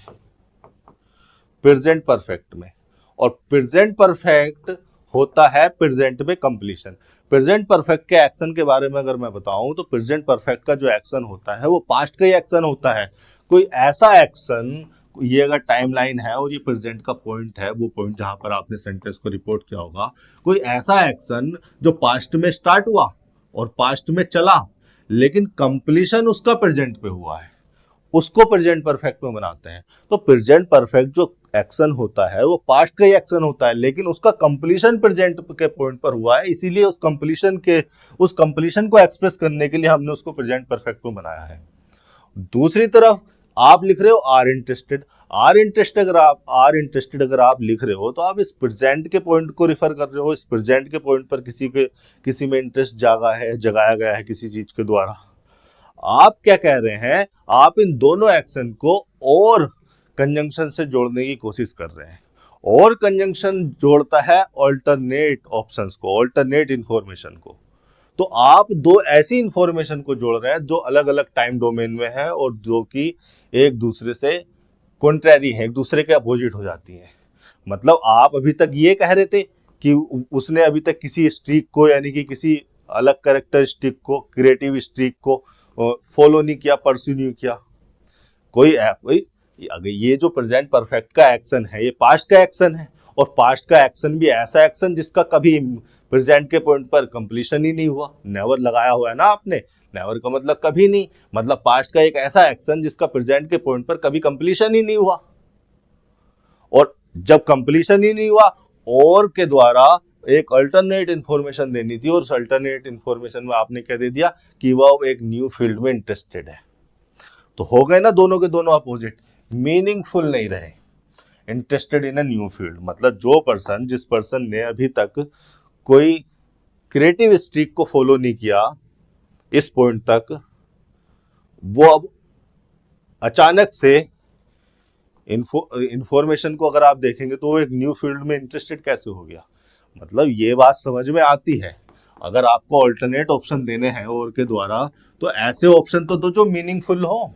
प्रेजेंट परफेक्ट में, और प्रेजेंट परफेक्ट होता है प्रेजेंट में कंप्लीशन। प्रेजेंट परफेक्ट के एक्शन के बारे में अगर मैं बताऊं तो प्रेजेंट परफेक्ट का जो एक्शन होता है वो पास्ट का ही एक्शन होता है। कोई ऐसा एक्शन, ये अगर टाइमलाइन है और ये प्रेजेंट का पॉइंट है, वो पॉइंट जहां पर आपने सेंटेंस को रिपोर्ट किया होगा, कोई ऐसा एक्शन जो पास्ट में स्टार्ट हुआ और पास्ट में चला, लेकिन कंप्लीशन उसका प्रेजेंट पे हुआ है, उसको प्रेजेंट परफेक्ट में बनाते हैं। तो प्रेजेंट परफेक्ट जो एक्शन होता है वो पास्ट का ही एक्शन होता है, लेकिन उसका कंप्लीशन प्रेजेंट के पॉइंट पर हुआ है, इसीलिए उस कंप्लीशन को एक्सप्रेस करने के लिए हमने उसको प्रेजेंट परफेक्ट में बनाया है। दूसरी तरफ आप लिख रहे हो आर इंटरेस्टेड, अगर आप लिख रहे हो तो आप इस प्रेजेंट के पॉइंट को रिफर कर रहे हो। इस प्रेजेंट के पॉइंट पर किसी में इंटरेस्ट जगाया गया है किसी चीज के द्वारा। आप क्या कह रहे हैं, आप इन दोनों एक्शन को और कंजंक्शन से जोड़ने की कोशिश कर रहे हैं। और कंजंक्शन जोड़ता है ऑल्टरनेट ऑप्शंस को, ऑल्टरनेट इंफॉर्मेशन को। तो आप दो ऐसी इंफॉर्मेशन को जोड़ रहे हैं जो अलग अलग टाइम डोमेन में है और जो कि एक दूसरे से कॉन्ट्रैरी है, एक दूसरे के अपोजिट हो जाती है। मतलब आप अभी तक ये कह रहे थे कि उसने अभी तक किसी स्ट्रीक को, यानी कि किसी अलग कैरेक्टरिस्टिक को, क्रिएटिव स्ट्रीक को फॉलो नहीं किया, परस्यू नहीं किया। कोई अगर ये जो प्रेजेंट परफेक्ट का एक्शन है ये पास्ट का एक्शन है, और पास्ट का एक्शन भी ऐसा एक्शन जिसका कभी प्रेजेंट के पॉइंट पर कंप्लीशन ही नहीं हुआ। नेवर लगाया हुआ है ना आपने, नेवर का मतलब कभी नहीं, मतलब पास्ट का एक ऐसा एक्शन जिसका प्रेजेंट के पॉइंट पर कभी कंप्लीशन ही नहीं हुआ। और जब कंप्लीशन ही नहीं हुआ, और के द्वारा एक अल्टरनेट इंफॉर्मेशन देनी थी, और उस अल्टरनेट इंफॉर्मेशन में आपने क्या दे दिया कि वह एक न्यू फील्ड में इंटरेस्टेड है। तो हो गए ना दोनों के दोनों अपोजिट, मीनिंगफुल नहीं रहे। Interested in a new field मतलब जिस पर्सन ने अभी तक कोई क्रिएटिव स्ट्रीक को फॉलो नहीं किया इस पॉइंट तक, वो अब अचानक से इंफॉर्मेशन को अगर आप देखेंगे तो वो एक न्यू फील्ड में इंटरेस्टेड कैसे हो गया। मतलब ये बात समझ में आती है। अगर आपको अल्टरनेट ऑप्शन देने हैं और के द्वारा, तो ऐसे ऑप्शन तो दो जो मीनिंगफुल हो।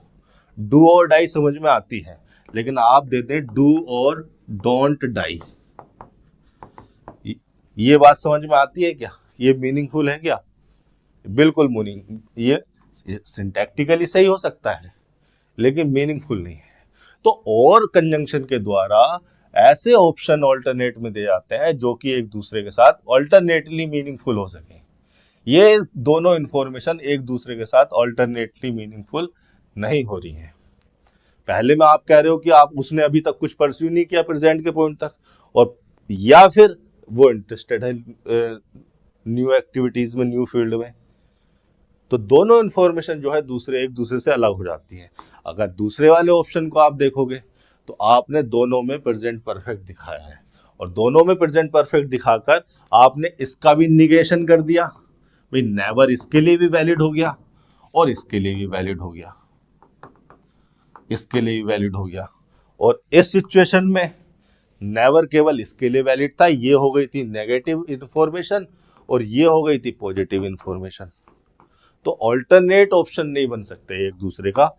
डू और डाई समझ में आती है, लेकिन आप दे दें डू और डोंट डाई, ये बात समझ में आती है क्या? ये मीनिंगफुल है क्या? बिल्कुल मीनिंग, ये सिंटैक्टिकली सही हो सकता है लेकिन मीनिंगफुल नहीं है। तो और कंजंक्शन के द्वारा ऐसे ऑप्शन ऑल्टरनेट में दे जाते हैं जो कि एक दूसरे के साथ ऑल्टरनेटली मीनिंगफुल हो सके। ये दोनों इंफॉर्मेशन एक दूसरे के साथ ऑल्टरनेटली मीनिंगफुल नहीं हो रही है। पहले में आप कह रहे हो कि उसने अभी तक कुछ परस्यू नहीं किया प्रेजेंट के पॉइंट तक, और या फिर वो इंटरेस्टेड है न्यू एक्टिविटीज में, न्यू फील्ड में। तो दोनों इंफॉर्मेशन जो है एक दूसरे से अलग हो जाती है। अगर दूसरे वाले ऑप्शन को आप देखोगे तो आपने दोनों में प्रेजेंट परफेक्ट दिखाया है, और दोनों में प्रेजेंट परफेक्ट दिखाकर आपने इसका भी निगेशन कर दिया। भाई नेवर इसके लिए भी वैलिड हो गया और इसके लिए भी वैलिड हो गया, इसके लिए भी वैलिड हो गया। और इस सिचुएशन में नेवर केवल इसके लिए वैलिड था, ये हो गई थी नेगेटिव इंफॉर्मेशन और ये हो गई थी पॉजिटिव इंफॉर्मेशन। तो ऑल्टरनेट ऑप्शन नहीं बन सकते एक दूसरे का।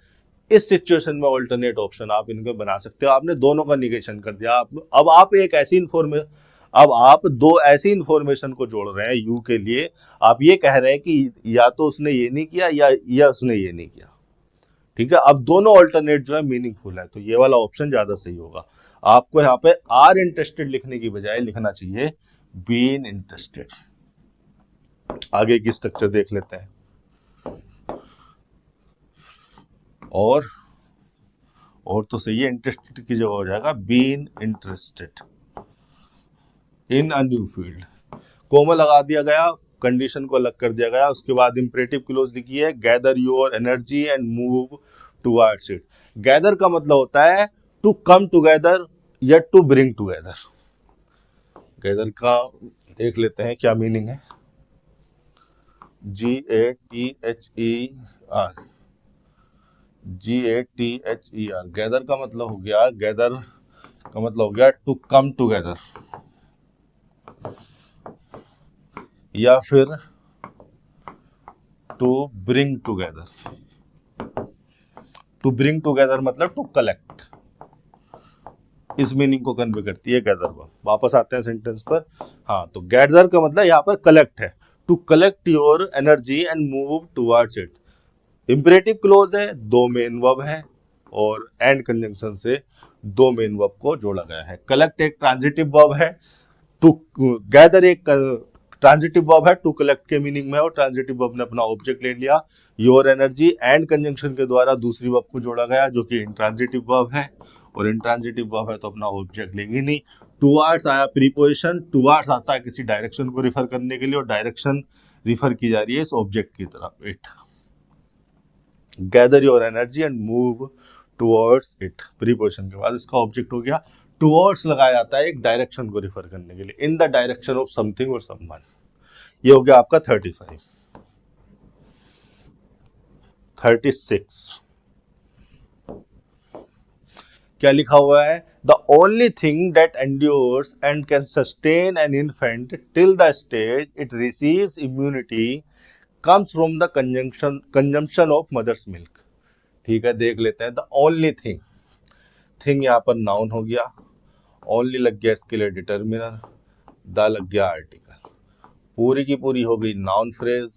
इस सिचुएशन में ऑल्टरनेट ऑप्शन आप इनको बना सकते हो। आपने दोनों का निगेशन कर दिया। अब आप दो ऐसी इंफॉर्मेशन को जोड़ रहे हैं यू के लिए। आप ये कह रहे हैं कि या तो उसने ये नहीं किया या उसने ये नहीं किया। ठीक है, अब दोनों ऑल्टरनेट जो है मीनिंगफुल है, तो ये वाला ऑप्शन ज्यादा सही होगा। आपको यहाँ पे आर इंटरेस्टेड लिखने की बजाय लिखना चाहिए बीन इंटरेस्टेड। आगे की स्ट्रक्चर देख लेते हैं। और तो सही है, इंटरेस्टेड की जगह हो जाएगा been interested in a new field. Comma लगा दिया गया, कंडीशन को अलग कर दिया गया, उसके बाद इंपरेटिव क्लोज लिखी है gather your energy and move towards it. Gather का मतलब होता है टू कम टुगेदर या टू ब्रिंग टुगेदर। गैदर का देख लेते हैं क्या मीनिंग है। GATHER, GATHER, गैदर का मतलब हो गया, गैदर का मतलब हो गया टू कम टुगेदर, या फिर to bring together. To bring together मतलब टू कलेक्ट, इस मीनिंग को कन्वे करती है गैदर वर्ब। वापस आते हैं सेंटेंस पर। हाँ, तो गैदर का मतलब यहाँ पर कलेक्ट है, to collect your energy and move towards it. Imperative clause है, दो मेन वर्ब है और एंड कंजंक्शन से दो मेन वर्ब को जोड़ा गया है। कलेक्ट एक ट्रांजिटिव वर्ब है, टू गैदर एक ट्रांजिटिव वर्ब है, टू कलेक्ट के मीनिंग में, और ट्रांजिटिव वर्ब ने अपना ऑब्जेक्ट ले लिया योर एनर्जी, एंड कंजंक्शन के द्वारा दूसरी वर्ब को जोड़ा गया जो कि इंट्रांजिटिव वर्ब है, और इंट्रांजिटिव वर्ब है तो अपना ऑब्जेक्ट लेंगे नहीं। टुवर्ड्स आया प्रीपोजिशन, टुवर्ड्स आता है किसी डायरेक्शन को रिफर करने के लिए, और डायरेक्शन रिफर की जा रही है इस ऑब्जेक्ट की तरफ, it. Gather your energy and move towards it, preposition के बाद इसका ऑब्जेक्ट हो गया। टुवर्ड्स लगाया जाता है एक डायरेक्शन को रिफर करने के लिए, in the direction of something और समवन। ये हो गया आपका 35। 36 क्या लिखा हुआ है? The only thing that endures and can sustain an infant till the stage it receives immunity comes from the consumption of mother's milk. ठीक है, देख लेते हैं। द ओनली थिंग, थिंग यहाँ पर नाउन हो गया, ओनली लग गया इसके लिए डिटर्मिनर, द लग गया आर्टिकल, पूरी की पूरी हो गई नाउन फ्रेज,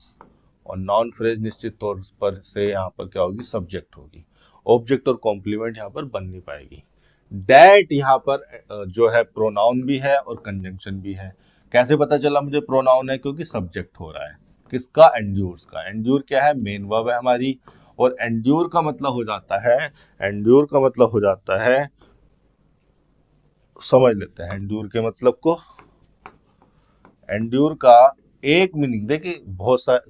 और नाउन फ्रेज निश्चित तौर पर से यहाँ पर क्या होगी? सब्जेक्ट होगी। ऑब्जेक्ट और कॉम्प्लीमेंट यहाँ पर बन नहीं पाएगी। डैट यहाँ पर जो है प्रोनाउन भी है और कंजंक्शन भी है। कैसे पता चला मुझे प्रोनाउन है? क्योंकि सब्जेक्ट हो रहा है किसका? एंड्यूर्स का। एंड्यूर क्या है? मेन वर्ब है हमारी, और एंड्यूर का मतलब हो जाता है, एंड्यूर का मतलब हो जाता है, समझ लेते हैं एंड्यूर के मतलब को। एंड्यूर का एक मीनिंग, देखिए बहुत सारे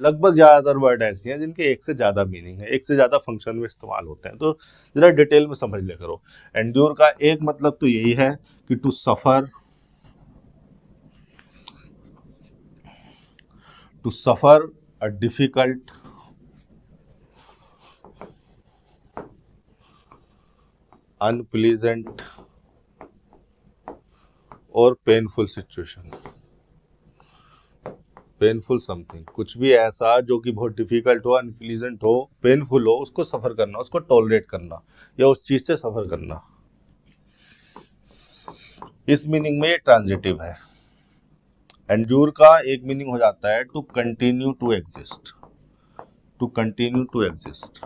लगभग ज्यादातर वर्ड ऐसी हैं जिनके एक से ज्यादा मीनिंग है, एक से ज्यादा फंक्शन में इस्तेमाल होते हैं, तो जरा डिटेल में समझ ले करो। एंड्योर का एक मतलब तो यही है कि to suffer, to suffer a difficult unpleasant और पेनफुल सिचुएशन। पेनफुल समथिंग, कुछ भी ऐसा जो कि बहुत डिफिकल्ट हो, अनप्लीजेंट हो, पेनफुल हो, उसको सफर करना, उसको टॉलरेट करना, या उस चीज से सफर करना। इस मीनिंग में ये ट्रांजिटिव है। एंड्यूर का एक मीनिंग हो जाता है to continue to exist, to continue to exist.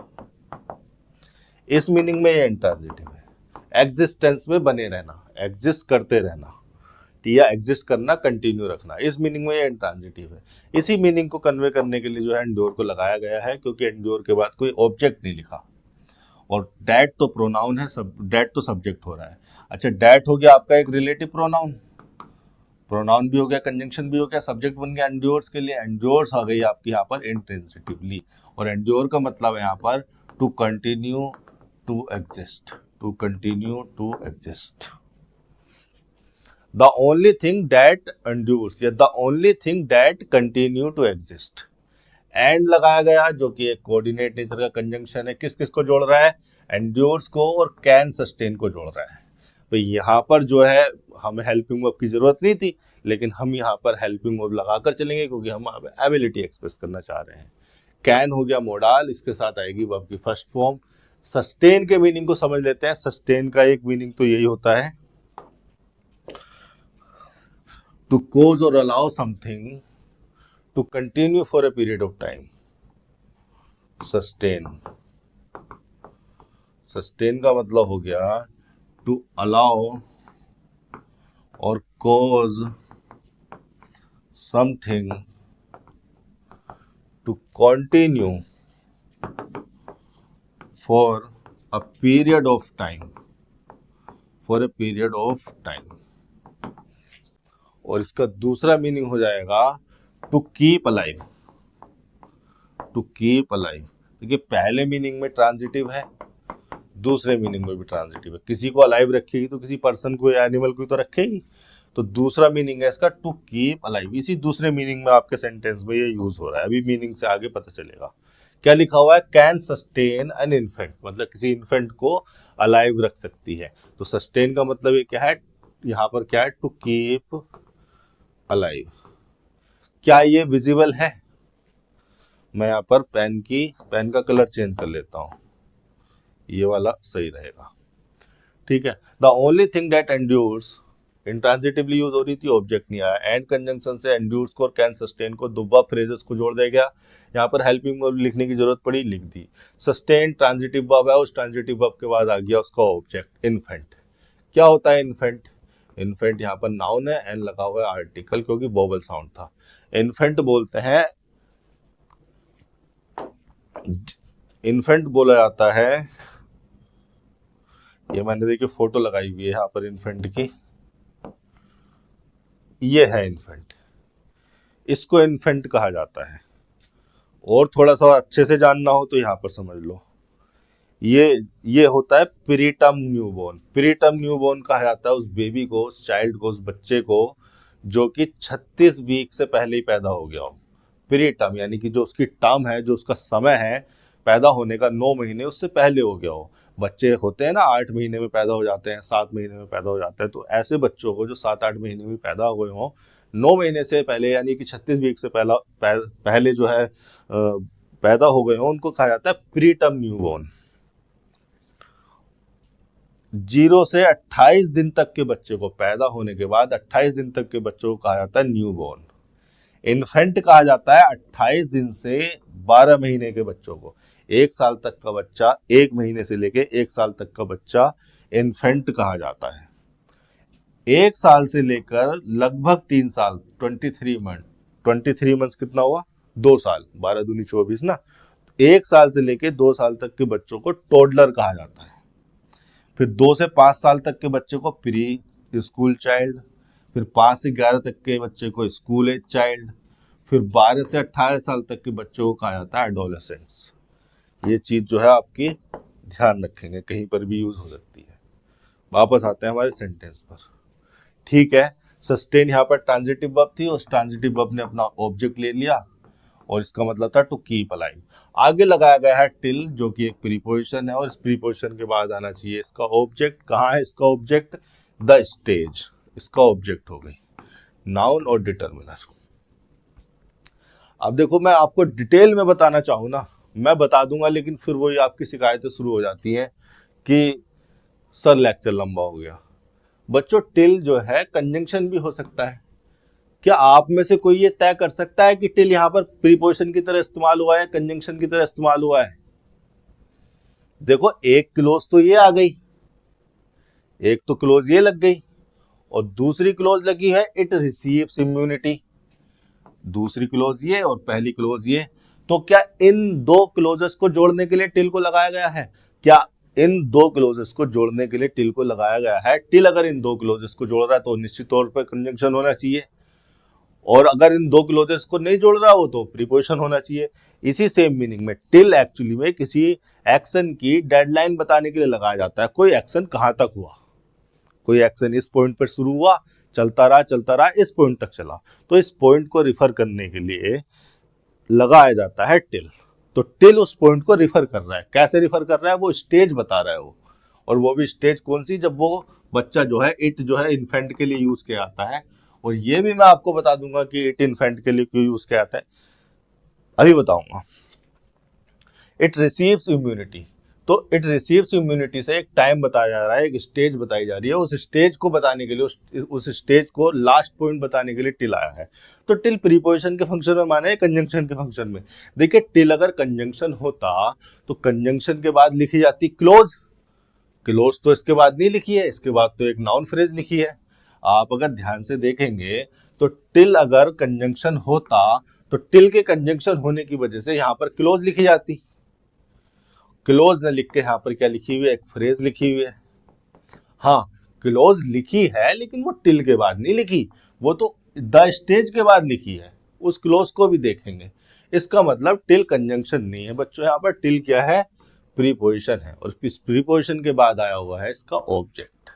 इस मीनिंग में ये इंट्रांजिटिव है, एग्जिस्टेंस में बने रहना, एग्जिस्ट करते रहना, या एग्जिस्ट करना, कंटिन्यू रखना। इस मीनिंग में ये इंट्रांजिटिव है। इसी मीनिंग को कन्वे करने के लिए जो है एंड्योर को लगाया गया है, क्योंकि एंड्योर के बाद कोई ऑब्जेक्ट नहीं लिखा, और डैट तो प्रोनाउन है, सब डैट तो सब्जेक्ट हो रहा है। अच्छा, डैट हो गया आपका एक रिलेटिव प्रोनाउन, प्रोनाउन भी हो गया, कंजंक्शन भी हो गया, सब्जेक्ट बन गया एंड्योर्स के लिए। एंड्योर्स आ गई आपकी यहाँ पर इंट्रांजिटिवली, और एंड्योर का मतलब है यहाँ पर to continue to exist, to continue to exist. The only thing that endures, या the only thing that continue to exist. And लगाया गया जो कि एक कोऑर्डिनेट नेचर का कंजंक्शन है, किस किस को जोड़ रहा है? एंड्योर्स को और कैन सस्टेन को जोड़ रहा है। तो यहाँ पर जो है हमें हेल्पिंग वर्ब की जरूरत नहीं थी, लेकिन हम यहाँ पर हेल्पिंग वर्ब लगाकर चलेंगे क्योंकि हम एबिलिटी एक्सप्रेस करना चाह रहे हैं। कैन हो गया मोडाल, इसके साथ आएगी वर्ब की फर्स्ट फॉर्म। सस्टेन के मीनिंग को समझ लेते हैं। सस्टेन का एक मीनिंग तो यही होता है to cause or allow something to continue for a period of time, sustain। Sustain का मतलब हो गया टू अलाउ और cause something to continue for a period of time, for a period of time. और इसका दूसरा मीनिंग हो जाएगा to keep alive, to keep alive. देखिए पहले मीनिंग में ट्रांजिटिव है, दूसरे मीनिंग में भी ट्रांजिटिव है। किसी को अलाइव रखेगी तो किसी पर्सन को या एनिमल को तो रखेगी, तो दूसरा मीनिंग है इसका टू कीप अलाइव। इसी दूसरे मीनिंग में आपके सेंटेंस में ये यूज हो रहा है, अभी मीनिंग से आगे पता चलेगा। क्या लिखा हुआ है, कैन सस्टेन एन इन्फेंट, मतलब किसी इन्फेंट को अलाइव रख सकती है। तो सस्टेन का मतलब ये क्या है, यहाँ पर क्या है, टू कीप अलाइव। क्या ये विजिबल है? मैं यहाँ पर पेन का कलर चेंज कर लेता हूं, ये वाला सही रहेगा। ठीक है। The only thing that endures, intransitively use हो रही थी, ऑब्जेक्ट नहीं आया। एंड कंजंक्शन से एंड्यूर्स को और कैन सस्टेन को दो वर्ब फ्रेजेस को जोड़ देगा। यहाँ पर हेल्पिंग वर्ब लिखने की जरूरत पड़ी, लिख दी। सस्टेन ट्रांजिटिव वर्ब है, उस ट्रांजिटिव वर्ब के बाद आ गया उसका ऑब्जेक्ट इन्फेंट। क्या होता है इन्फेंट? इन्फेंट यहाँ पर नाउन है, एन लगा हुआ है आर्टिकल, क्योंकि वोवल साउंड था। इन्फेंट बोलते हैं, इन्फेंट बोला जाता है, ये मैंने देखिए फोटो लगाई हुई है यहाँ पर इन्फेंट की, ये है इन्फेंट, इसको इन्फेंट कहा जाता है। और थोड़ा सा अच्छे से जानना हो तो यहाँ पर समझ लो, ये होता है प्रीटर्म न्यूबॉर्न। प्रीटर्म न्यूबॉर्न कहा जाता है उस बेबी को, उस चाइल्ड को, उस बच्चे को जो कि 36 वीक से पहले ही पैदा हो गया हो। प्रीटर्म यानी कि जो उसकी टर्म है, जो उसका समय है पैदा होने का, 9 महीने उससे पहले हो गया हो। बच्चे होते हैं ना 8 महीने में पैदा हो जाते हैं, 7 महीने में पैदा हो जाते हैं, तो ऐसे बच्चों को जो 7-8 महीने में पैदा हो गए हों, 9 महीने से पहले यानी कि 36 वीक से पहले जो है पैदा हो गए हों, उनको कहा जाता है प्रीटर्म न्यूबॉर्न। 0 से 28 दिन तक के बच्चे को, पैदा होने के बाद 28 दिन तक के बच्चों को कहा जाता है न्यूबॉर्न। इन्फेंट कहा जाता है 28 दिन से 12 महीने के बच्चों को। 1 साल तक का बच्चा, 1 महीने से लेके 1 साल तक का बच्चा इन्फेंट कहा जाता है। 1 साल से लेकर लगभग 3 साल, 23 मंथ, 23 मंथ्स कितना हुआ, 2 साल, 12 दूनी 24 ना। 1 साल से लेके 2 साल तक के बच्चों को टोडलर कहा जाता है। फिर 2 से 5 साल तक के बच्चे को प्री स्कूल चाइल्ड, फिर 5 से 11 तक के बच्चे को स्कूल एज चाइल्ड, फिर 12 से 18 साल तक के बच्चों को कहा जाता है एडोलेसेंट्स। ये चीज जो है आपकी ध्यान रखेंगे, कहीं पर भी यूज हो सकती है। वापस आते हैं हमारे सेंटेंस पर। ठीक है, सस्टेन यहाँ पर ट्रांजिटिव वर्ब थी, उस ट्रांजिटिव वर्ब ने अपना ऑब्जेक्ट ले लिया और इसका मतलब था टू कीप अलाइव। आगे लगाया गया है टिल, जो कि एक प्रीपोजिशन है, और इस प्रीपोजिशन के बाद आना चाहिए इसका ऑब्जेक्ट। कहाँ है इसका ऑब्जेक्ट? द स्टेज, इसका ऑब्जेक्ट हो गई नाउन और डिटर्मिनर। अब देखो मैं आपको डिटेल में बताना चाहूँ ना, मैं बता दूंगा, लेकिन फिर वही आपकी शिकायतें शुरू हो जाती हैं कि सर लेक्चर लंबा हो गया। बच्चों टिल जो है कंजंक्शन भी हो सकता है। क्या आप में से कोई ये तय कर सकता है कि टिल यहाँ पर प्रीपोजिशन की तरह इस्तेमाल हुआ है, कंजंक्शन की तरह इस्तेमाल हुआ है? देखो एक क्लोज तो ये आ गई, एक तो क्लोज ये लग गई, और दूसरी क्लोज लगी है इट रिसीव्स इम्यूनिटी। दूसरी क्लोज ये और पहली क्लोज ये। तो क्या इन दो क्लोजेस को जोड़ने के लिए टिल को लगाया गया है? क्या इन दो क्लोजेस को जोड़ने के लिए टिल को लगाया गया है? टिल अगर इन दो क्लोजेस को जोड़ रहा है तो निश्चित तौर पर कंजंक्शन होना चाहिए, और अगर इन दो क्लोजेस को नहीं जोड़ रहा हो तो प्रीपोजिशन होना चाहिए। इसी सेम मीनिंग में टिल एक्चुअली में किसी एक्शन की डेडलाइन बताने के लिए लगाया जाता है। कोई एक्शन कहां तक हुआ, कोई एक्शन इस पॉइंट पर शुरू हुआ, चलता रहा इस पॉइंट तक चला, तो इस पॉइंट को रिफर करने के लिए लगाया जाता है टिल। तो टिल उस पॉइंट को रिफर कर रहा है। कैसे रिफर कर रहा है? वो स्टेज बता रहा है वो, और वो भी स्टेज कौन सी? जब वो बच्चा जो है, इट जो है इन्फेंट के लिए यूज किया जाता है। और ये भी मैं आपको बता दूंगा कि इट इन्फेंट के लिए क्यों यूज किया जाता है, अभी बताऊंगा। इट रिसीव्स इम्यूनिटी, तो इट रिसीव्स इम्यूनिटी से एक टाइम बताया जा रहा है, एक स्टेज बताई जा रही है। उस स्टेज को बताने के लिए, उस स्टेज को लास्ट पॉइंट बताने के लिए टिल आया है। तो टिल प्रीपोजिशन के फंक्शन में माने कंजंक्शन के फंक्शन में। देखिए टिल अगर कंजंक्शन होता तो कंजंक्शन के बाद लिखी जाती क्लोज, क्लोज तो इसके बाद नहीं लिखी है, इसके बाद तो एक नाउन फ्रेज लिखी है। आप अगर ध्यान से देखेंगे तो टिल अगर कंजंक्शन होता तो टिल के कंजंक्शन होने की वजह से यहां पर क्लोज लिखी जाती। क्लोज न लिख के यहां पर क्या लिखी हुई है, एक फ्रेज लिखी हुई है। हाँ, क्लोज लिखी है लेकिन वो टिल के बाद नहीं लिखी, वो तो द स्टेज के बाद लिखी है। उस क्लोज को भी देखेंगे। इसका मतलब टिल कंजंक्शन नहीं है बच्चों, यहाँ पर टिल क्या है, प्रीपोजिशन है, और इस प्रीपोजिशन के बाद आया हुआ है इसका ऑब्जेक्ट।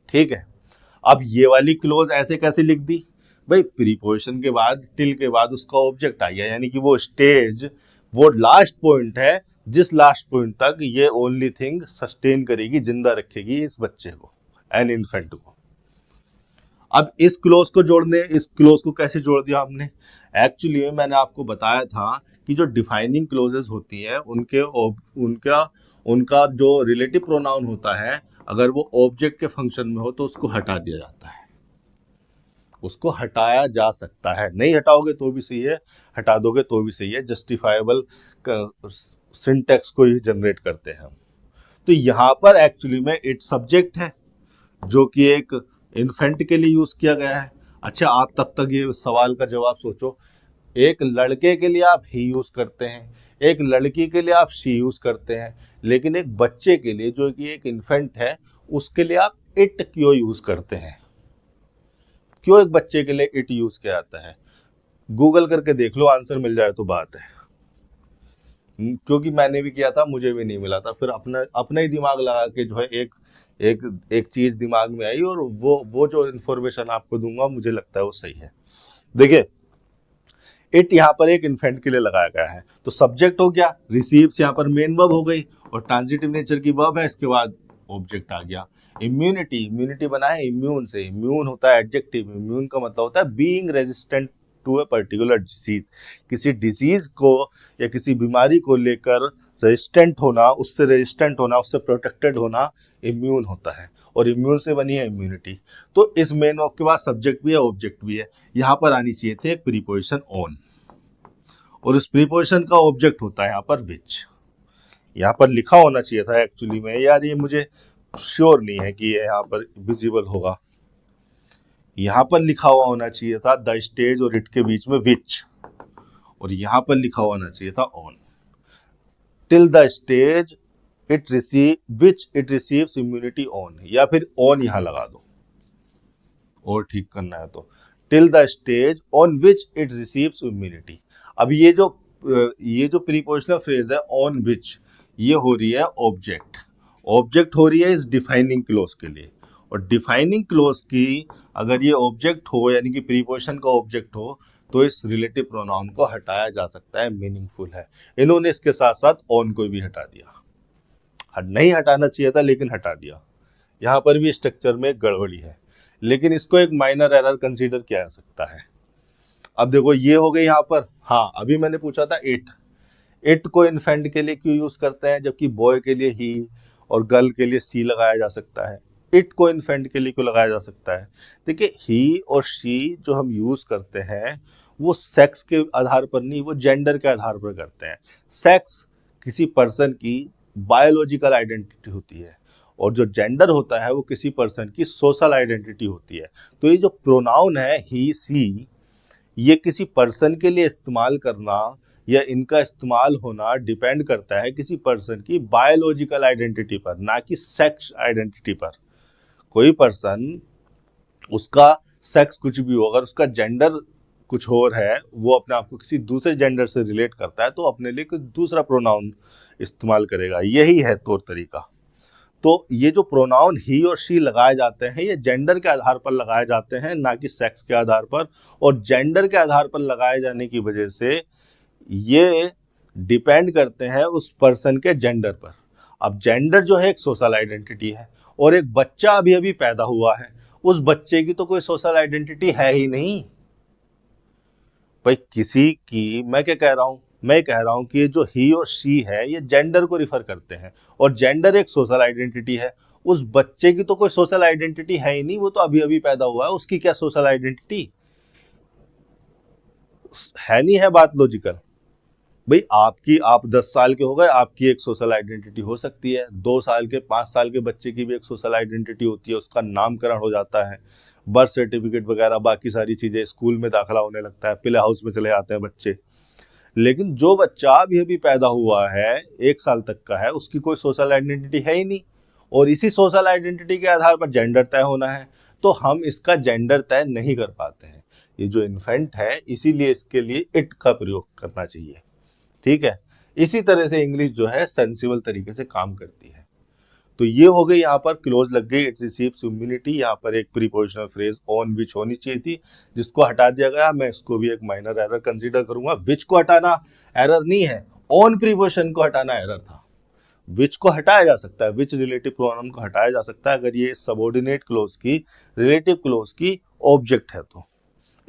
ठीक है, अब ये वाली क्लोज ऐसे कैसे लिख दी भाई, प्रीपोजिशन के बाद टिल के बाद उसका ऑब्जेक्ट आ गया, यानी कि वो स्टेज वो लास्ट पॉइंट है जिस लास्ट पॉइंट तक ये ओनली थिंग सस्टेन करेगी, जिंदा रखेगी इस बच्चे को, एन इन्फेंट को। अब इस क्लोज को जोड़ने, इस क्लोज को कैसे जोड़ दिया हमने, एक्चुअली मैंने आपको बताया था कि जो डिफाइनिंग क्लोजेस होती हैं उनका जो रिलेटिव प्रोनाउन होता है, अगर वो ऑब्जेक्ट के फंक्शन में हो तो उसको हटा दिया जाता है, उसको हटाया जा सकता है। नहीं हटाओगे तो भी सही है, हटा दोगे तो भी सही है, जस्टिफाइबल सिंटैक्स को ही जनरेट करते हैं हम। तो यहाँ पर एक्चुअली में इट सब्जेक्ट है जो कि एक इन्फेंट के लिए यूज किया गया है। अच्छा, आप तब तक ये सवाल का जवाब सोचो, एक लड़के के लिए आप ही यूज करते हैं, एक लड़की के लिए आप शी यूज करते हैं, लेकिन एक बच्चे के लिए जो कि एक इन्फेंट है उसके लिए आप इट क्यों यूज करते हैं? क्यों एक बच्चे के लिए इट यूज किया जाता है? गूगल करके देख लो, आंसर मिल जाए तो बात है। क्योंकि मैंने भी किया था, मुझे भी नहीं मिला था, फिर अपना ही दिमाग लगा के जो है एक चीज दिमाग में आई, और वो जो इन्फॉर्मेशन आपको दूंगा मुझे लगता है वो सही है। देखिए, इट यहाँ पर एक इन्फेंट के लिए लगाया गया है, तो सब्जेक्ट हो गया, रिसीव्स यहाँ पर मेन वर्ब हो गई, और ट्रांजिटिव नेचर की वर्ब है, इसके बाद ऑब्जेक्ट आ गया। इम्यूनिटी बना है इम्यून से, इम्यून होता है एडजेक्टिव, इम्यून का मतलब होता है being resistant to a particular disease, किसी डिसीज को या किसी बीमारी को लेकर रेजिस्टेंट होना, उससे प्रोटेक्टेड होना इम्यून होता है, और इम्यून से बनी है इम्यूनिटी। तो इस मेन वर्ब के बाद सब्जेक्ट भी है ऑब्जेक्ट भी है, यहाँ पर आनी चाहिए थे एक प्रीपोजिशन ऑन, और उस प्रीपोजिशन का ऑब्जेक्ट होता है यहाँ पर विच। यहाँ पर लिखा होना चाहिए था एक्चुअली में, यार ये मुझे श्योर नहीं है कि ये यहाँ पर विजिबल होगा, यहाँ पर लिखा हुआ होना चाहिए था द स्टेज और इट के बीच में विच, और यहाँ पर लिखा होना चाहिए था on. Till the stage it receives immunity on, या फिर ऑन यहाँ लगा दो और ठीक करना है तो till the stage on which it receives immunity. अब ये जो प्रीपोजिशनल फ्रेज है ऑन विच, ये हो रही है ऑब्जेक्ट हो रही है इस डिफाइनिंग क्लोज के लिए, और डिफाइनिंग क्लोज की अगर ये ऑब्जेक्ट हो यानी कि प्रीपोजिशन का ऑब्जेक्ट हो तो इस रिलेटिव प्रोनाउन को हटाया जा सकता है, मीनिंगफुल है। इन्होंने इसके साथ साथ ऑन को भी हटा दिया, नहीं हटाना चाहिए था लेकिन हटा दिया। यहाँ पर भी स्ट्रक्चर में गड़बड़ी है, लेकिन इसको एक माइनर एरर कंसीडर किया जा सकता है। अब देखो ये हो गई यहाँ पर, हाँ अभी मैंने पूछा था इट को इन्फेंट के लिए क्यों यूज करते हैं, जबकि बॉय के लिए ही और गर्ल के लिए सी लगाया जा सकता है, इट को इन्फेंट के लिए क्यों लगाया जा सकता है? देखिए, ही और शी जो हम यूज करते हैं वो सेक्स के आधार पर नहीं, वो जेंडर के आधार पर करते हैं। सेक्स किसी पर्सन की बायोलॉजिकल आइडेंटिटी होती है, और जो जेंडर होता है वो किसी पर्सन की सोशल आइडेंटिटी होती है। तो ये जो प्रोनाउन है ही सी, ये किसी पर्सन के लिए इस्तेमाल करना या इनका इस्तेमाल होना डिपेंड करता है किसी पर्सन की बायोलॉजिकल आइडेंटिटी पर, ना कि सेक्स आइडेंटिटी पर। कोई पर्सन, उसका सेक्स कुछ भी हो, अगर उसका जेंडर कुछ और है, वो अपने आप को किसी दूसरे जेंडर से रिलेट करता है तो अपने लिए कोई दूसरा प्रोनाउन इस्तेमाल करेगा, यही है तौर तरीका। तो ये जो प्रोनाउन ही और शी लगाए जाते हैं ये जेंडर के आधार पर लगाए जाते हैं, ना कि सेक्स के आधार पर, और जेंडर के आधार पर लगाए जाने की वजह से ये डिपेंड करते हैं उस पर्सन के जेंडर पर। अब जेंडर जो है एक सोशल आइडेंटिटी है, और एक बच्चा अभी अभी पैदा हुआ है, उस बच्चे की तो कोई सोशल आइडेंटिटी है ही नहीं भाई किसी की। मैं क्या कह रहा हूं, मैं कह रहा हूं कि ये जो ही और शी है ये जेंडर को रिफर करते हैं, और जेंडर एक सोशल आइडेंटिटी है। उस बच्चे की तो कोई सोशल आइडेंटिटी है ही नहीं, वो तो अभी अभी पैदा हुआ है, उसकी क्या सोशल आइडेंटिटी है? नहीं है बात लॉजिकल? भाई आप 10 साल के हो गए, आपकी एक सोशल आइडेंटिटी हो सकती है, 2 साल के 5 साल के बच्चे की भी एक सोशल आइडेंटिटी होती है, उसका नामकरण हो जाता है, बर्थ सर्टिफिकेट वगैरह बाकी सारी चीजें, स्कूल में दाखिला होने लगता है, प्ले हाउस में चले जाते हैं बच्चे। लेकिन जो बच्चा अभी अभी पैदा हुआ है, 1 साल तक का है, उसकी कोई सोशल आइडेंटिटी है ही नहीं, और इसी सोशल आइडेंटिटी के आधार पर जेंडर तय होना है, तो हम इसका जेंडर तय नहीं कर पाते हैं। ये जो इन्फेंट है, इसीलिए इसके लिए इट का प्रयोग करना चाहिए। ठीक है। इसी तरह से इंग्लिश जो है सेंसिबल तरीके से काम करती है। तो ये हो गई, यहाँ पर क्लोज लग गई, इट रिसीव्स इम्यूनिटी। यहाँ पर एक प्रीपोजिशनल फ्रेज ऑन विच होनी चाहिए थी, जिसको हटा दिया गया। मैं इसको भी एक माइनर एरर कंसीडर करूंगा। विच को हटाना एरर नहीं है, ऑन प्रीपोजिशन को हटाना एरर था। विच को हटाया जा सकता है, विच रिलेटिव प्रोनाउन को हटाया जा सकता है अगर ये सबऑर्डिनेट क्लोज की, रिलेटिव क्लोज की ऑब्जेक्ट है तो।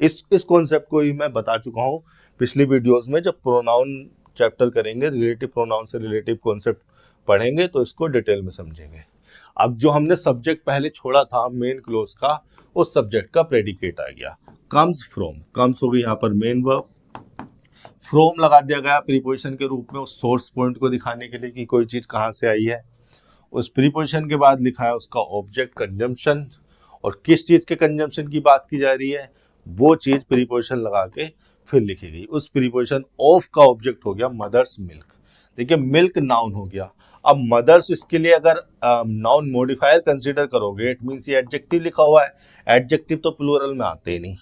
इस कॉन्सेप्ट को ही मैं बता चुका हूँ पिछली वीडियोस में। जब प्रोनाउन चैप्टर करेंगे, रिलेटिव प्रोनाउन से रिलेटिव कॉन्सेप्ट पढ़ेंगे, तो इसको डिटेल में समझेंगे। अब जो हमने सब्जेक्ट पहले छोड़ा था मेन क्लोज का, उस सब्जेक्ट का प्रेडिकेट आ गया, कम्स फ्रॉम। कम्स हो गई यहाँ पर मेन वर्ब, फ्रॉम लगा दिया गया प्रीपोजिशन के रूप में उस सोर्स पॉइंट को दिखाने के लिए कि कोई चीज कहाँ से आई है। उस प्रीपोजिशन के बाद लिखा है उसका ऑब्जेक्ट कंजम्पशन, और किस चीज के कंजम्पशन की बात की जा रही है, वो चीज प्रीपोजिशन लगा के फिर लिखी गई। उस प्रीपोजिशन ऑफ का ऑब्जेक्ट हो गया मदर्स मिल्क। देखिए मिल्क नाउन हो गया। अब मदर्स, इसके लिए अगर नाउन मॉडिफायर कंसीडर करोगे, इट मींस ये एडजेक्टिव लिखा हुआ है, एडजेक्टिव तो प्लूरल में आते ही नहीं।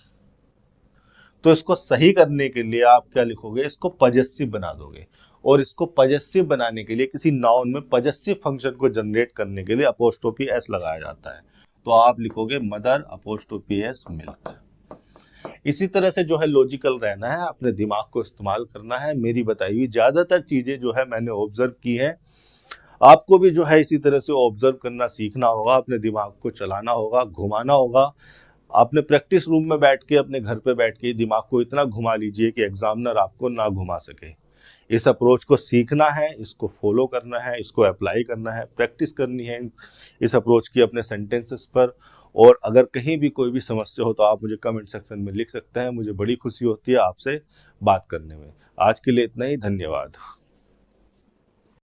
तो इसको सही करने के लिए आप क्या लिखोगे, इसको पजेसिव बना दोगे, और इसको पजेसिव बनाने के लिए किसी नाउन में पजेसिव फंक्शन को जनरेट करने के लिए अपोस्ट्रोफी एस लगाया जाता है। तो आप लिखोगे मदर अपोस्ट्रोफी एस मिल्क। इसी तरह से जो है लॉजिकल रहना है, अपने दिमाग को इस्तेमाल करना है। मेरी बताई हुई ज्यादातर चीजें जो है मैंने ऑब्जर्व की है, आपको भी जो है इसी तरह से ऑब्जर्व करना सीखना होगा, अपने दिमाग को चलाना होगा, घुमाना होगा। आपने प्रैक्टिस रूम में बैठ के, अपने घर पे बैठ के दिमाग को इतना घुमा लीजिए कि एग्जामिनर आपको ना घुमा सके। इस अप्रोच को सीखना है, इसको फॉलो करना है, इसको अप्लाई करना है, प्रैक्टिस करनी है इस अप्रोच की अपने सेंटेंसेस पर। और अगर कहीं भी कोई भी समस्या हो तो आप मुझे कमेंट सेक्शन में लिख सकते हैं। मुझे बड़ी खुशी होती है आपसे बात करने में। आज के लिए इतना ही, धन्यवाद।